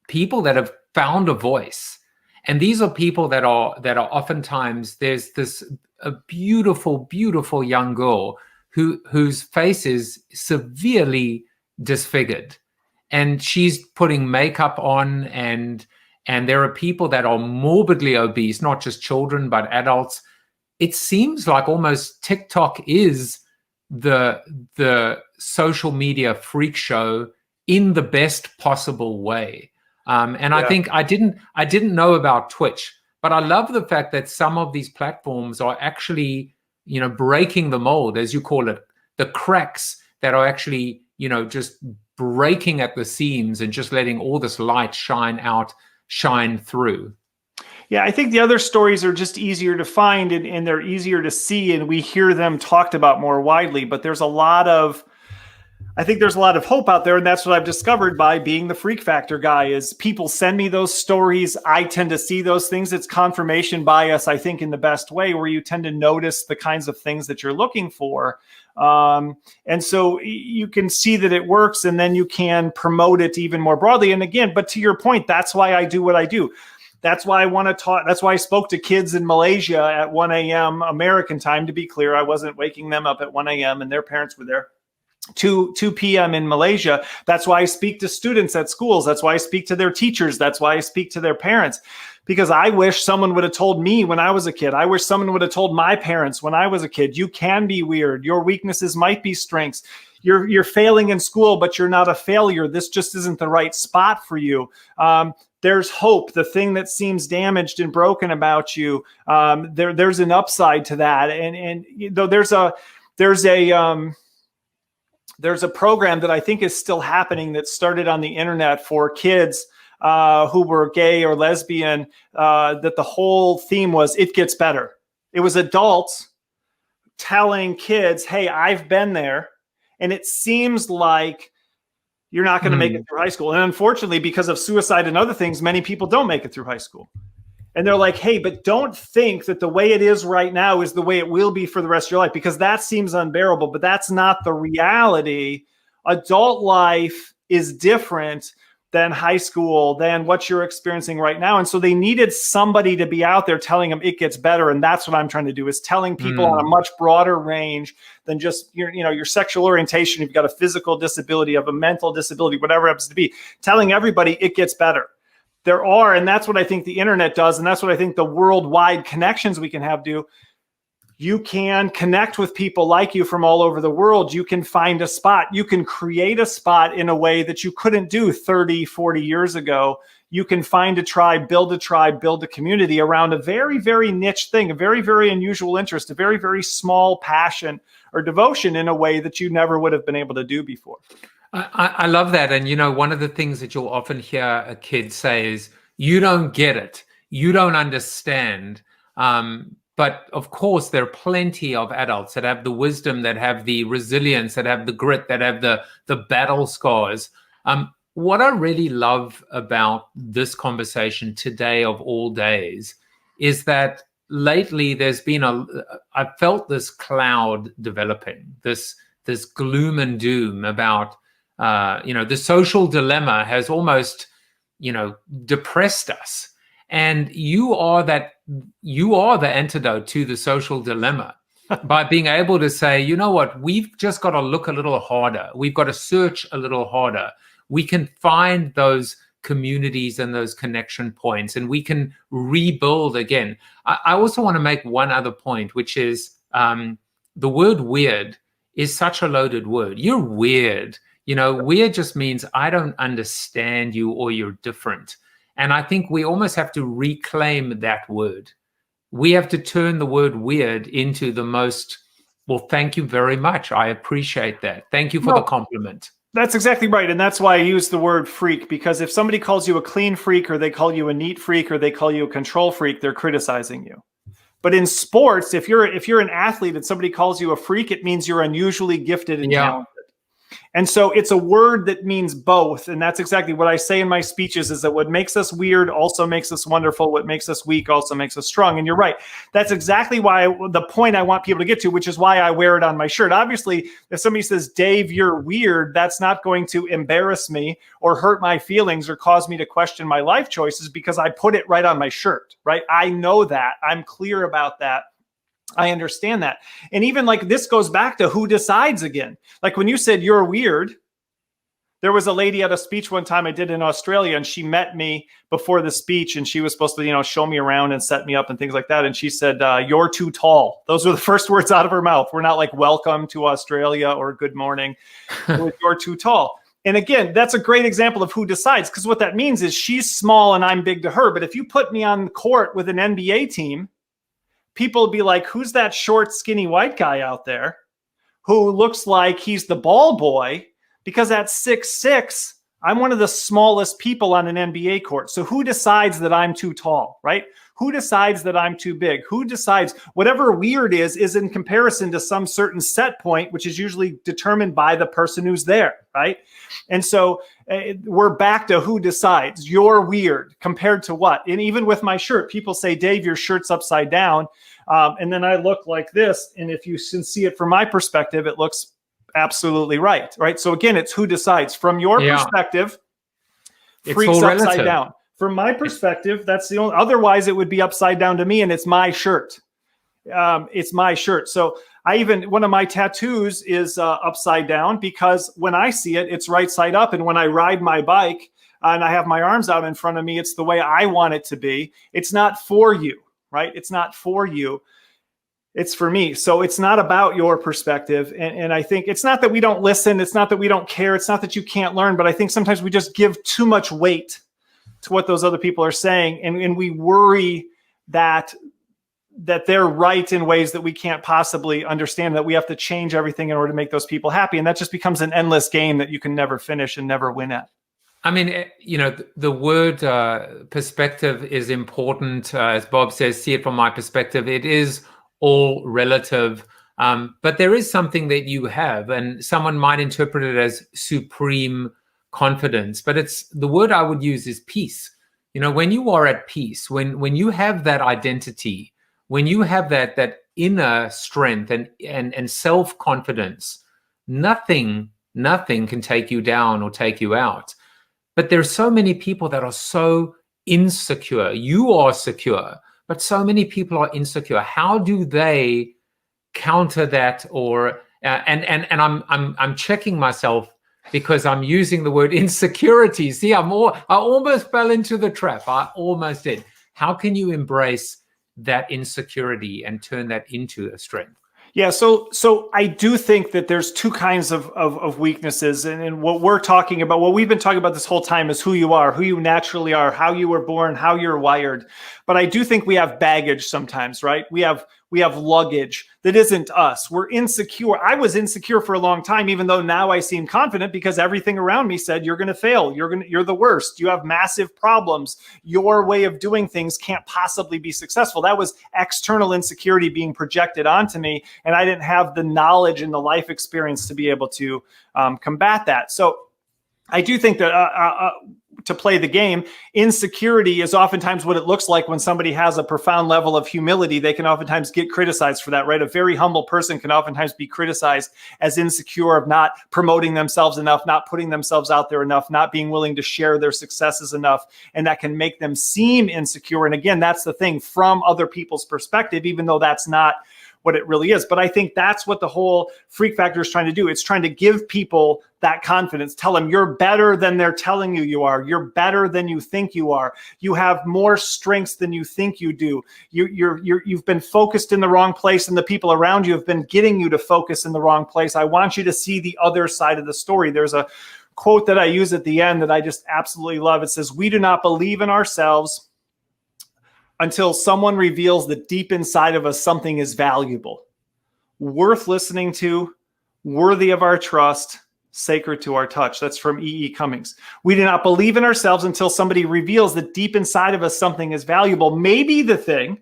people that have found a voice, and these are people that are oftentimes, there's a beautiful young girl whose face is severely disfigured, and she's putting makeup on, and there are people that are morbidly obese, not just children, but adults. It seems like almost TikTok is the social media freak show in the best possible way. I think I didn't know about Twitch, but I love the fact that some of these platforms are actually, breaking the mold, as you call it, the cracks that are actually, just breaking at the seams and just letting all this light shine through. Yeah, I think the other stories are just easier to find and they're easier to see, and we hear them talked about more widely. But there's a lot of hope out there, and that's what I've discovered by being the Freak Factor guy. Is people send me those stories, I tend to see those things. It's confirmation bias, I think, in the best way, where you tend to notice the kinds of things that you're looking for. And so you can see that it works, and then you can promote it even more broadly. And again, but to your point, that's why I do what I do. That's why I want to talk. That's why I spoke to kids in Malaysia at 1 a.m. American time. To be clear, I wasn't waking them up at 1 a.m. and their parents were there. 2 p.m. in Malaysia. That's why I speak to students at schools. That's why I speak to their teachers. That's why I speak to their parents. Because I wish someone would have told me when I was a kid. I wish someone would have told my parents when I was a kid, you can be weird. Your weaknesses might be strengths. You're failing in school, but you're not a failure. This just isn't the right spot for you. There's hope. The thing that seems damaged and broken about you, there's an upside to that. And though there's a program that I think is still happening that started on the internet for kids who were gay or lesbian, that the whole theme was, it gets better. It was adults telling kids, hey, I've been there, and it seems like you're not going to make it through high school. And unfortunately, because of suicide and other things, many people don't make it through high school. And they're like, hey, but don't think that the way it is right now is the way it will be for the rest of your life, because that seems unbearable. But that's not the reality. Adult life is different than high school, than what you're experiencing right now. And so they needed somebody to be out there telling them it gets better. And that's what I'm trying to do, is telling people on a much broader range than just your sexual orientation. You've got a physical disability, you have a mental disability, whatever it happens to be, telling everybody it gets better. There are, and that's what I think the internet does, and that's what I think the worldwide connections we can have do. You can connect with people like you from all over the world. You can find a spot. You can create a spot in a way that you couldn't do 30, 40 years ago. You can find a tribe, build a community around a very, very niche thing, a very, very unusual interest, a very, very small passion or devotion in a way that you never would have been able to do before. I love that. And, one of the things that you'll often hear a kid say is, you don't get it. You don't understand. But of course, there are plenty of adults that have the wisdom, that have the resilience, that have the grit, that have the battle scars. What I really love about this conversation today of all days is that lately there's been I felt this cloud developing, this gloom and doom about, the social dilemma has almost, depressed us. And you are the antidote to the social dilemma by being able to say, you know what, we've just got to look a little harder. We've got to search a little harder. We can find those communities and those connection points, and we can rebuild again. I also want to make one other point, which is the word weird is such a loaded word. You're weird. Weird just means I don't understand you, or you're different. And I think we almost have to reclaim that word. We have to turn the word weird into the most, well, thank you very much. I appreciate that. Thank you for the compliment. That's exactly right. And that's why I use the word freak, because if somebody calls you a clean freak, or they call you a neat freak, or they call you a control freak, they're criticizing you. But in sports, if you're an athlete and somebody calls you a freak, it means you're unusually gifted and talented. And so it's a word that means both. And that's exactly what I say in my speeches, is that what makes us weird also makes us wonderful. What makes us weak also makes us strong. And you're right. That's exactly why the point I want people to get to, which is why I wear it on my shirt. Obviously, if somebody says, Dave, you're weird, that's not going to embarrass me or hurt my feelings or cause me to question my life choices, because I put it right on my shirt, right? I know that. I'm clear about that. I understand that. And even like this goes back to who decides again. Like when you said you're weird, there was a lady at a speech one time I did in Australia, and she met me before the speech, and she was supposed to, show me around and set me up and things like that. And she said, you're too tall. Those were the first words out of her mouth. We're not like welcome to Australia or good morning. It was, you're too tall. And again, that's a great example of who decides, because what that means is she's small and I'm big to her. But if you put me on the court with an NBA team, people will be like, who's that short, skinny white guy out there who looks like he's the ball boy? Because at 6'6", I'm one of the smallest people on an NBA court. So who decides that I'm too tall, right? Who decides that I'm too big? Who decides whatever weird is in comparison to some certain set point, which is usually determined by the person who's there, right? And so we're back to who decides. You're weird compared to what? And even with my shirt, people say, Dave, your shirt's upside down. And then I look like this. And if you can see it from my perspective, it looks absolutely right? So again, it's who decides. From your perspective, freak's upside down. From my perspective, that's the only, otherwise it would be upside down to me, and it's my shirt. It's my shirt. So one of my tattoos is upside down, because when I see it, it's right side up. And when I ride my bike and I have my arms out in front of me, it's the way I want it to be. It's not for you, right? It's not for you. It's for me. So it's not about your perspective. And I think it's not that we don't listen. It's not that we don't care. It's not that you can't learn. But I think sometimes we just give too much weight to what those other people are saying. And we worry that they're right in ways that we can't possibly understand, that we have to change everything in order to make those people happy. And that just becomes an endless game that you can never finish and never win at. I mean, the word perspective is important. As Bob says, see it from my perspective. It is all relative, but there is something that you have, and someone might interpret it as supreme confidence, but it's the word I would use is peace. When you are at peace, when you have that identity, when you have that inner strength and self-confidence, nothing can take you down or take you out. But there's so many people that are so insecure. You are secure, but so many people are insecure. How do they counter that? Or and I'm checking myself because I'm using the word insecurity. See, I almost fell into the trap. I almost did. How can you embrace that insecurity and turn that into a strength? Yeah, so I do think that there's two kinds of weaknesses, and what we're talking about, what we've been talking about this whole time is who you are, who you naturally are, how you were born, how you're wired. But I do think we have baggage sometimes, right? We have luggage that isn't us. We're insecure. I was insecure for a long time, even though now I seem confident because everything around me said, you're going to fail. You're the worst. You have massive problems. Your way of doing things can't possibly be successful. That was external insecurity being projected onto me. And I didn't have the knowledge and the life experience to be able to combat that. So I do think that to play the game, insecurity is oftentimes what it looks like when somebody has a profound level of humility. They can oftentimes get criticized for that, right? A very humble person can oftentimes be criticized as insecure of not promoting themselves enough, not putting themselves out there enough, not being willing to share their successes enough. And that can make them seem insecure. And again, that's the thing from other people's perspective, even though that's not what it really is. But I think that's what the whole freak factor is trying to do. It's trying to give people that confidence, tell them you're better than they're telling you you are. You're better than you think you are. You have more strengths than you think you do. You've been focused in the wrong place, and the people around you have been getting you to focus in the wrong place. I want you to see the other side of the story. There's a quote that I use at the end that I just absolutely love. It says, "We do not believe in ourselves until someone reveals that deep inside of us something is valuable, worth listening to, worthy of our trust, sacred to our touch." That's from E.E. Cummings. We do not believe in ourselves until somebody reveals that deep inside of us something is valuable. Maybe the thing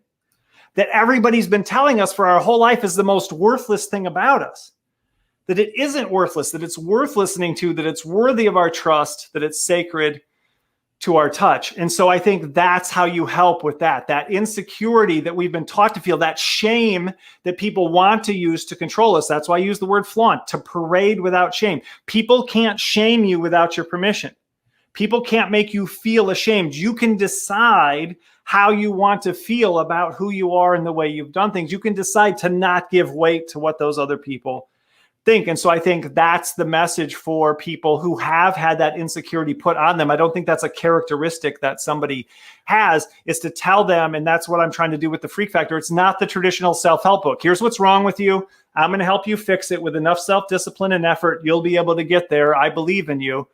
that everybody's been telling us for our whole life is the most worthless thing about us. That it isn't worthless, that it's worth listening to, that it's worthy of our trust, that it's sacred to our touch. And so I think that's how you help with that insecurity that we've been taught to feel, that shame that people want to use to control us. That's why I use the word flaunt, to parade without shame. People can't shame you without your permission. People can't make you feel ashamed. You can decide how you want to feel about who you are and the way you've done things. You can decide to not give weight to what those other people think. And so I think that's the message for people who have had that insecurity put on them. I don't think that's a characteristic that somebody has, is to tell them, and that's what I'm trying to do with the Freak Factor. It's not the traditional self-help book. Here's what's wrong with you. I'm going to help you fix it with enough self-discipline and effort. You'll be able to get there. I believe in you.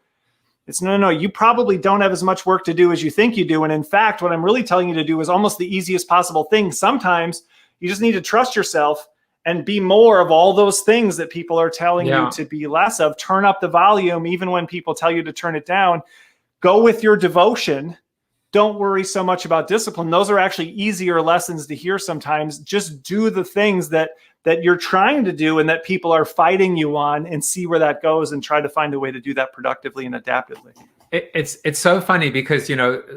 It's no, you probably don't have as much work to do as you think you do. And in fact, what I'm really telling you to do is almost the easiest possible thing. Sometimes you just need to trust yourself and be more of all those things that people are telling you to be less of. Turn up the volume, even when people tell you to turn it down. Go with your devotion. Don't worry so much about discipline. Those are actually easier lessons to hear sometimes. Just do the things that you're trying to do and that people are fighting you on, and see where that goes, and try to find a way to do that productively and adaptively. It's so funny because,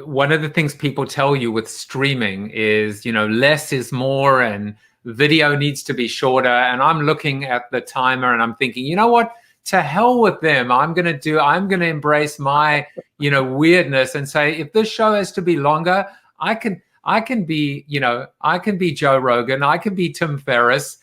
one of the things people tell you with streaming is, less is more, and video needs to be shorter. And I'm looking at the timer and I'm thinking, you know what? To hell with them. I'm going to embrace my, weirdness and say, if this show has to be longer, I can be Joe Rogan. I can be Tim Ferriss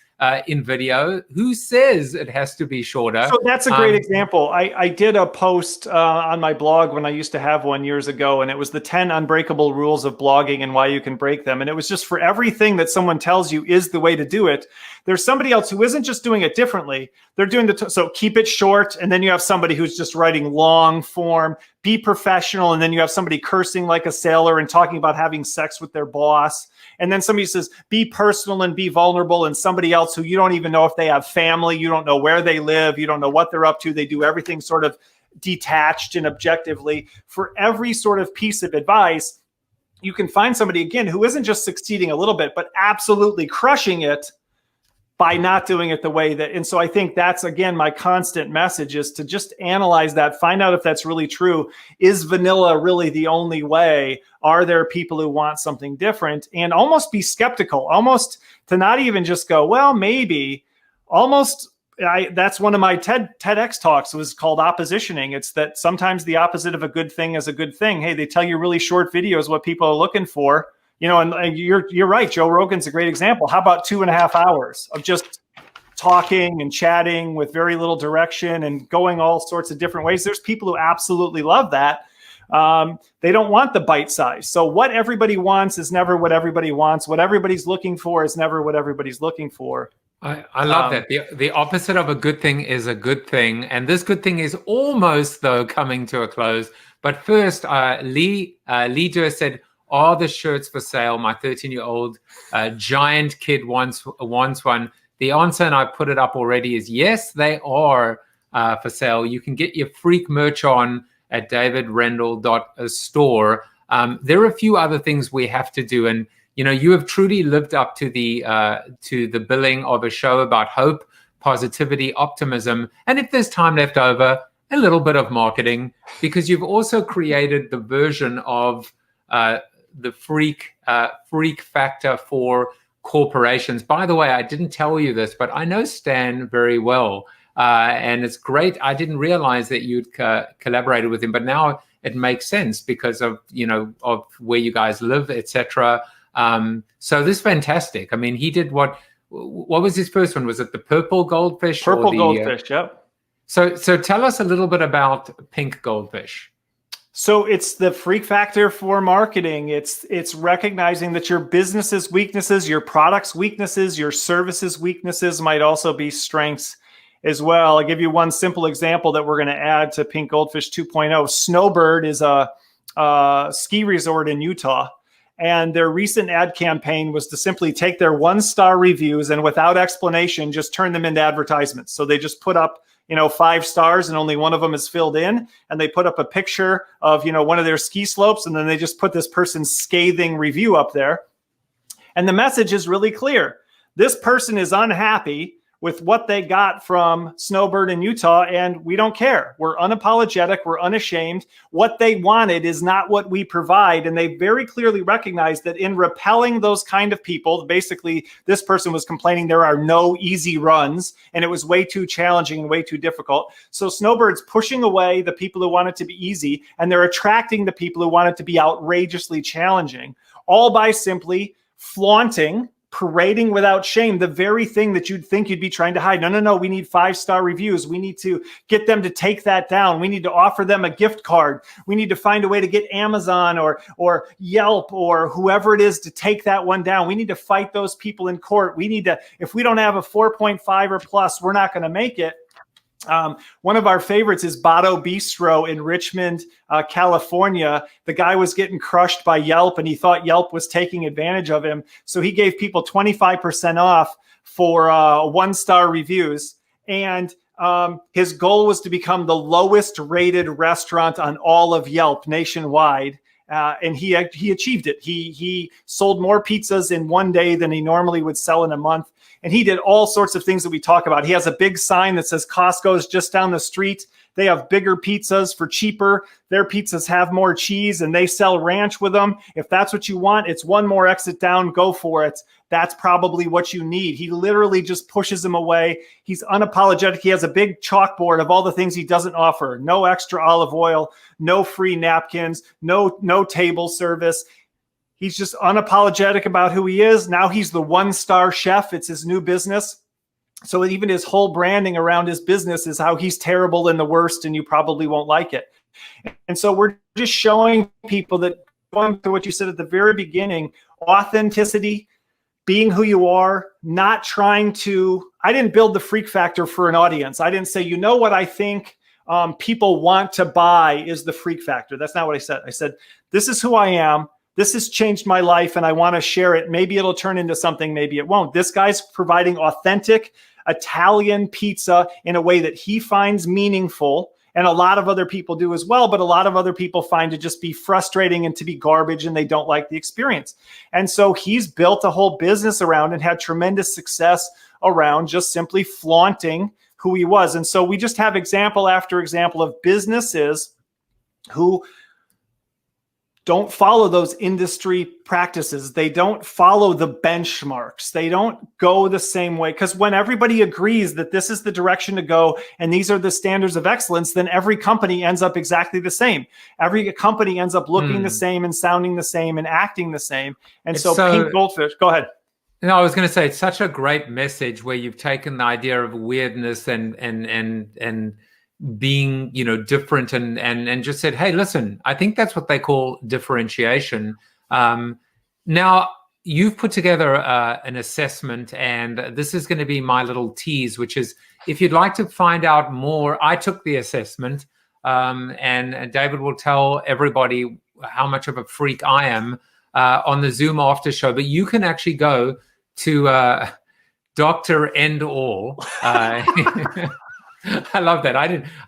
in video. Who says it has to be shorter? So that's a great example. I did a post on my blog when I used to have one years ago, and it was the 10 unbreakable rules of blogging and why you can break them. And it was just, for everything that someone tells you is the way to do it, there's somebody else who isn't just doing it differently. They're doing so keep it short. And then you have somebody who's just writing long form, be professional. And then you have somebody cursing like a sailor and talking about having sex with their boss. And then somebody says, be personal and be vulnerable. And somebody else who you don't even know if they have family, you don't know where they live, you don't know what they're up to. They do everything sort of detached and objectively. For every sort of piece of advice, you can find somebody, again, who isn't just succeeding a little bit, but absolutely crushing it by not doing it the way that. And so I think that's, again, my constant message, is to just analyze that, find out if that's really true. Is vanilla really the only way? Are there people who want something different? And almost be skeptical, almost to not even just go, well, maybe, almost. That's one of my TEDx talks, was called oppositioning. It's that sometimes the opposite of a good thing is a good thing. Hey, they tell you really short videos what people are looking for. And you're right. Joe Rogan's a great example. How about 2.5 hours of just talking and chatting with very little direction and going all sorts of different ways. There's people who absolutely love that. They don't want the bite size. So what everybody wants is never what everybody wants. What everybody's looking for is never what everybody's looking for. I love that. The opposite of a good thing is a good thing. And this good thing is almost, though, coming to a close. But first, Lee Durst said, are the shirts for sale? My 13-year-old giant kid wants one. The answer, and I put it up already, is yes, they are for sale. You can get your freak merch on at davidrendall.store. There are a few other things we have to do. And you have truly lived up to the billing of a show about hope, positivity, optimism, and if there's time left over, a little bit of marketing, because you've also created the version of the freak factor for corporations. By the way, I didn't tell you this, but I know Stan very well, and it's great. I didn't realize that you'd collaborated with him, but now it makes sense because of of where you guys live, etc. So this is fantastic. I mean, he did what was his first one? Was it the purple goldfish? Goldfish, yep. So tell us a little bit about pink goldfish. So it's the freak factor for marketing. It's recognizing that your business's weaknesses, your product's weaknesses, your services weaknesses might also be strengths as well. I'll give you one simple example that we're going to add to Pink Goldfish 2.0. Snowbird is a ski resort in Utah. And their recent ad campaign was to simply take their 1-star reviews and without explanation, just turn them into advertisements. So they just put up, 5 stars and only one of them is filled in. And they put up a picture of, one of their ski slopes. And then they just put this person's scathing review up there. And the message is really clear. This person is unhappy with what they got from Snowbird in Utah, and we don't care. We're unapologetic. We're unashamed. What they wanted is not what we provide, and they very clearly recognize that in repelling those kind of people, basically this person was complaining there are no easy runs, and it was way too challenging and way too difficult. So Snowbird's pushing away the people who want it to be easy, and they're attracting the people who want it to be outrageously challenging, all by simply flaunting, parading without shame, the very thing that you'd think you'd be trying to hide. No, we need 5-star reviews. We need to get them to take that down. We need to offer them a gift card. We need to find a way to get Amazon or Yelp or whoever it is to take that one down. We need to fight those people in court. We need to, if we don't have a 4.5 or plus, we're not going to make it. One of our favorites is Bado Bistro in Richmond, California. The guy was getting crushed by Yelp and he thought Yelp was taking advantage of him. So he gave people 25% off for 1-star reviews. And his goal was to become the lowest rated restaurant on all of Yelp nationwide. And he achieved it. He sold more pizzas in one day than he normally would sell in a month. And he did all sorts of things that we talk about. He has a big sign that says Costco is just down the street. They have bigger pizzas for cheaper. Their pizzas have more cheese and they sell ranch with them. If that's what you want, it's one more exit down. Go for it. That's probably what you need. He literally just pushes them away. He's unapologetic. He has a big chalkboard of all the things he doesn't offer. No extra olive oil, no free napkins, no table service. He's just unapologetic about who he is. Now he's the 1-star chef. It's his new business. So even his whole branding around his business is how he's terrible and the worst, and you probably won't like it. And so we're just showing people that, going to what you said at the very beginning, authenticity, being who you are, not trying to, I didn't build the freak factor for an audience. I didn't say, what I think people want to buy is the freak factor. That's not what I said. I said, this is who I am. This has changed my life and I want to share it. Maybe it'll turn into something, maybe it won't. This guy's providing authentic Italian pizza in a way that he finds meaningful. And a lot of other people do as well, but a lot of other people find to just be frustrating and to be garbage and they don't like the experience. And so he's built a whole business around and had tremendous success around just simply flaunting who he was. And so we just have example after example of businesses who don't follow those industry practices. They don't follow the benchmarks. They don't go the same way. Because when everybody agrees that this is the direction to go and these are the standards of excellence, then every company ends up exactly the same. Every company ends up looking the same and sounding the same and acting the same. And so Pink Goldfish, go ahead. I was going to say it's such a great message where you've taken the idea of weirdness and being, different and just said, hey, listen, I think that's what they call differentiation. Now, you've put together an assessment, and this is going to be my little tease, which is if you'd like to find out more, I took the assessment, and David will tell everybody how much of a freak I am on the Zoom after show. But you can actually go to Dr. End All. I love that.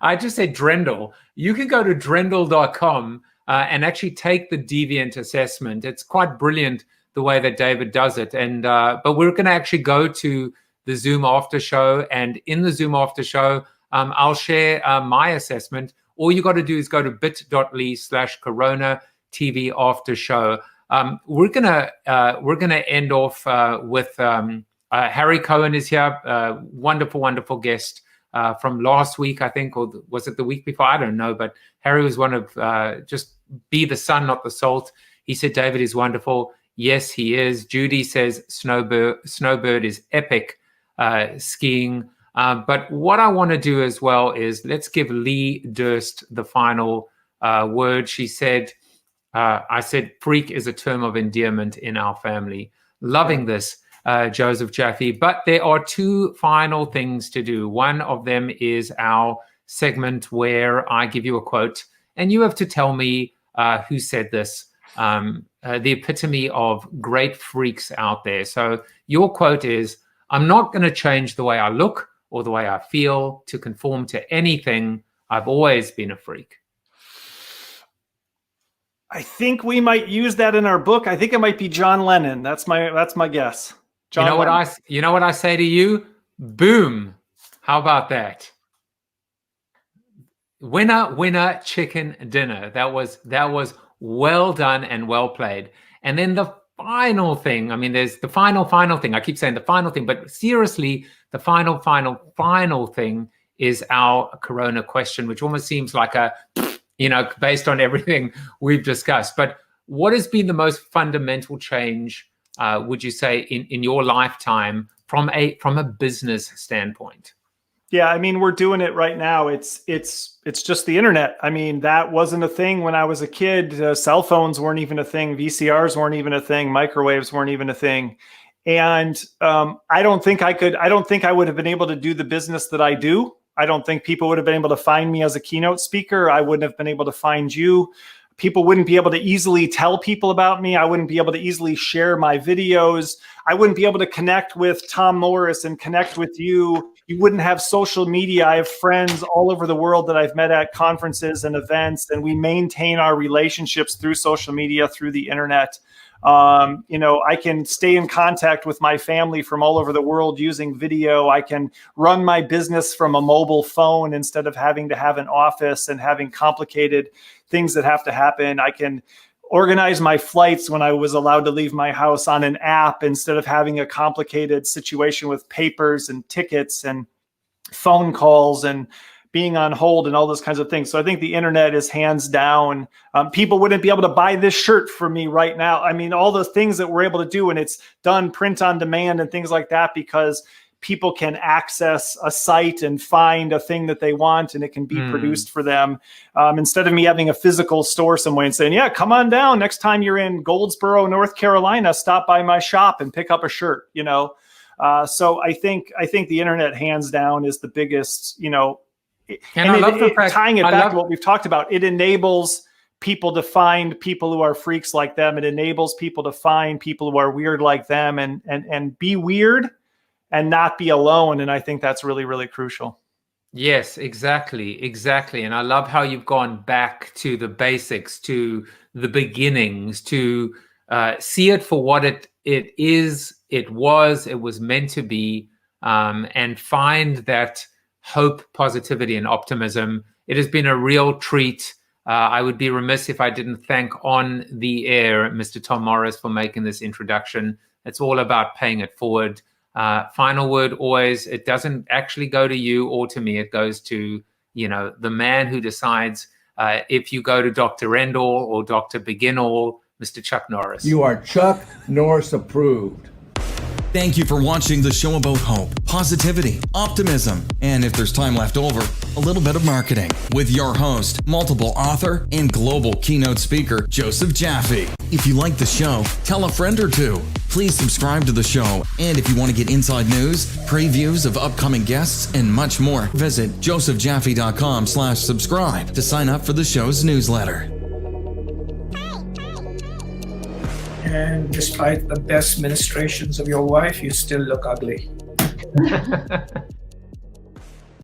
I just said Rendall. You can go to Rendall.com and actually take the deviant assessment. It's quite brilliant the way that David does it. And but we're going to actually go to the Zoom after show, and in the Zoom after show, I'll share my assessment. All you got to do is go to bit.ly/Corona TV after show. We're gonna end off with Harry Cohen is here. Wonderful guest from last week, I think, or was it the week before? I don't know. But Harry was one of just be the sun, not the salt. He said David is wonderful. Yes, he is. Judy says Snowbird is epic skiing. But what I want to do as well is let's give Lee Durst the final word. She said, I said, freak is a term of endearment in our family. Loving this, Joseph Jaffe. But there are two final things to do. One of them is our segment where I give you a quote, and you have to tell me who said this. The epitome of great freaks out there. So your quote is, I'm not going to change the way I look or the way I feel to conform to anything. I've always been a freak. I think we might use that in our book. I think it might be John Lennon. That's my guess. John Lennon. You know what I say to you? Boom. How about that? Winner, chicken dinner. That was well done and well played. And then the final thing, I mean, there's the final thing. I keep saying the final thing, but seriously, the final thing is our Corona question, which almost seems like a, based on everything we've discussed. But what has been the most fundamental change, would you say, in your lifetime from a business standpoint? Yeah, I mean, we're doing it right now. It's just the internet. I mean, that wasn't a thing when I was a kid. Cell phones weren't even a thing. VCRs weren't even a thing. Microwaves weren't even a thing. And I don't think I would have been able to do the business that I do. I don't think people would have been able to find me as a keynote speaker. I wouldn't have been able to find you. People wouldn't be able to easily tell people about me. I wouldn't be able to easily share my videos. I wouldn't be able to connect with Tom Morris and connect with you. You wouldn't have social media. I have friends all over the world that I've met at conferences and events, and we maintain our relationships through social media, through the internet. I can stay in contact with my family from all over the world using video. I can run my business from a mobile phone instead of having to have an office and having complicated things that have to happen. I can organize my flights when I was allowed to leave my house on an app instead of having a complicated situation with papers and tickets and phone calls and being on hold and all those kinds of things. So I think the internet is hands down. People wouldn't be able to buy this shirt from me right now. I mean, all the things that we're able to do, and it's done print on demand and things like that, because people can access a site and find a thing that they want, and it can be produced for them. Instead of me having a physical store somewhere and saying, yeah, come on down. Next time you're in Goldsboro, North Carolina, stop by my shop and pick up a shirt, So I think the internet hands down is the biggest, tying it back to what we've talked about, it enables people to find people who are freaks like them. It enables people to find people who are weird like them and be weird and not be alone. And I think that's really, really crucial. Yes, exactly. And I love how you've gone back to the basics, to the beginnings, to see it for what it is, it was meant to be, and find that hope, positivity, and optimism. It has been a real treat. I would be remiss if I didn't thank on the air Mr. Tom Morris for making this introduction. It's all about paying it forward. Final word always, it doesn't actually go to you or to me. It goes to, the man who decides if you go to Dr. Rendall or Dr. Beginall, Mr. Chuck Norris. You are Chuck Norris approved. Thank you for watching the show about hope, positivity, optimism, and if there's time left over, a little bit of marketing with your host, multiple author, and global keynote speaker, Joseph Jaffe. If you like the show, tell a friend or two. Please subscribe to the show, and if you want to get inside news, previews of upcoming guests, and much more, visit josephjaffe.com/subscribe to sign up for the show's newsletter. And despite the best ministrations of your wife, you still look ugly.